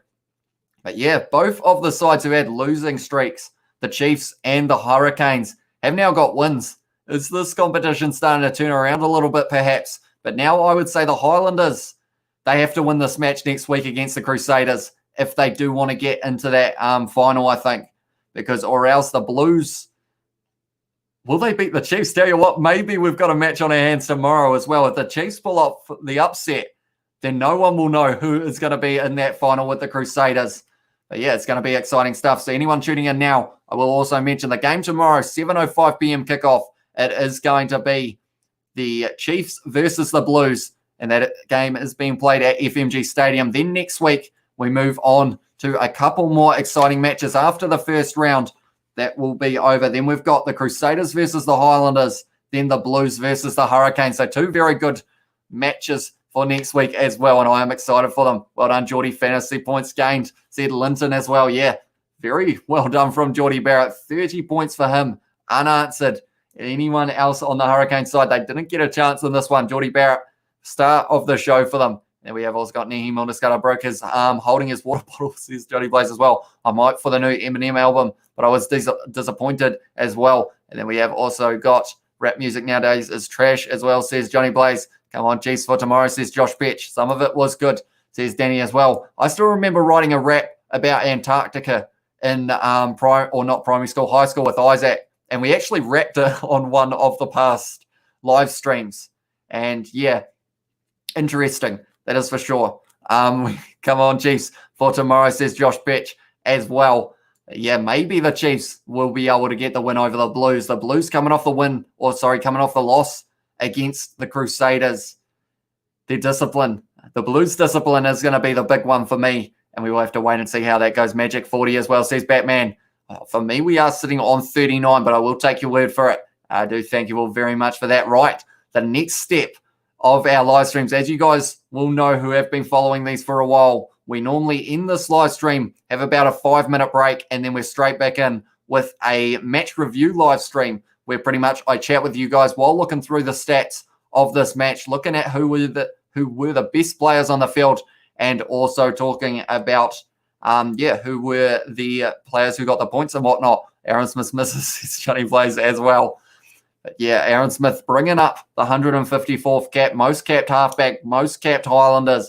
But yeah, both of the sides who had losing streaks, the Chiefs and the Hurricanes, have now got wins. is this competition starting to turn around a little bit perhaps? But now I would say the Highlanders, they have to win this match next week against the Crusaders if they do want to get into that final, I think. Because or else the Blues, will they beat the Chiefs? Tell you what, maybe we've got a match on our hands tomorrow as well. If the Chiefs pull off the upset, then no one will know who is going to be in that final with the Crusaders. But yeah, it's going to be exciting stuff. So anyone tuning in now, I will also mention the game tomorrow, 7:05 p.m. kickoff. It is going to be the Chiefs versus the Blues, and that game is being played at FMG Stadium. Then next week, we move on to a couple more exciting matches after the first round. That will be over. Then we've got the Crusaders versus the Highlanders, then the Blues versus the Hurricanes. So two very good matches for next week as well, and I am excited for them. Well done, Geordie. Fantasy points gained. Said Linton as well. Yeah, very well done from Geordie Barrett. 30 points for him, unanswered. Anyone else on the Hurricane side, they didn't get a chance in this one. Geordie Barrett, star of the show for them. And we have also got Naheem Milner-Skudder, broke his arm holding his water bottle, says Johnny Blaze as well. I might for the new Eminem album, but I was disappointed as well. And then we have also got rap music nowadays is trash as well, says Johnny Blaze. Come on, Chiefs for tomorrow, says Josh Betch. Some of it was good, says Danny as well. I still remember writing a rap about Antarctica in primary school, high school with Isaac. And we actually rapped it on one of the past live streams. And yeah, interesting. That is for sure. Come on, Chiefs, for tomorrow, says Josh Betch as well. Yeah, maybe the Chiefs will be able to get the win over the Blues. The Blues coming off the loss against the Crusaders. Their discipline, the Blues discipline is going to be the big one for me, and we will have to wait and see how that goes. Magic 40 as well, says Batman. For me, we are sitting on 39, but I will take your word for it. I do thank you all very much for that. Right, the next step of our live streams, as you guys will know who have been following these for a while, we normally end this live stream, have about a 5-minute break, and then we're straight back in with a match review live stream where pretty much I chat with you guys while looking through the stats of this match, looking at who were the best players on the field, and also talking about who were the players who got the points and whatnot. Aaron Smith misses Johnny Blaze as well. But yeah, Aaron Smith bringing up the 154th cap, most capped halfback, most capped Highlander,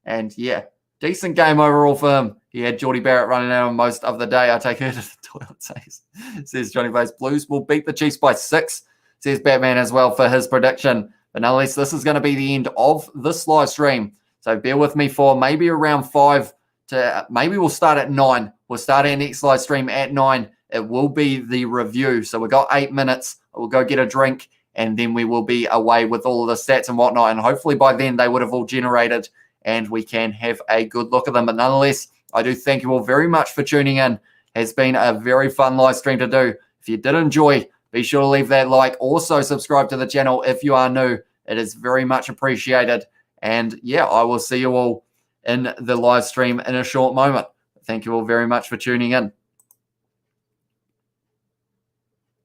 and yeah, decent game overall for him. He had Geordie Barrett running out most of the day. I take her to the toilet, says Johnny Blaze. Blues will beat the Chiefs by 6, says Batman as well for his prediction. But nonetheless, this is going to be the end of this live stream. So bear with me for maybe around 5 to maybe we'll start at 9. We'll start our next live stream at 9. It will be the review. So we've got 8 minutes. We'll go get a drink, and then we will be away with all of the stats and whatnot. And hopefully by then they would have all generated and we can have a good look at them. But nonetheless, I do thank you all very much for tuning in. It's been a very fun live stream to do. If you did enjoy, be sure to leave that like. Also subscribe to the channel if you are new. It is very much appreciated. And yeah, I will see you all in the live stream in a short moment. Thank you all very much for tuning in.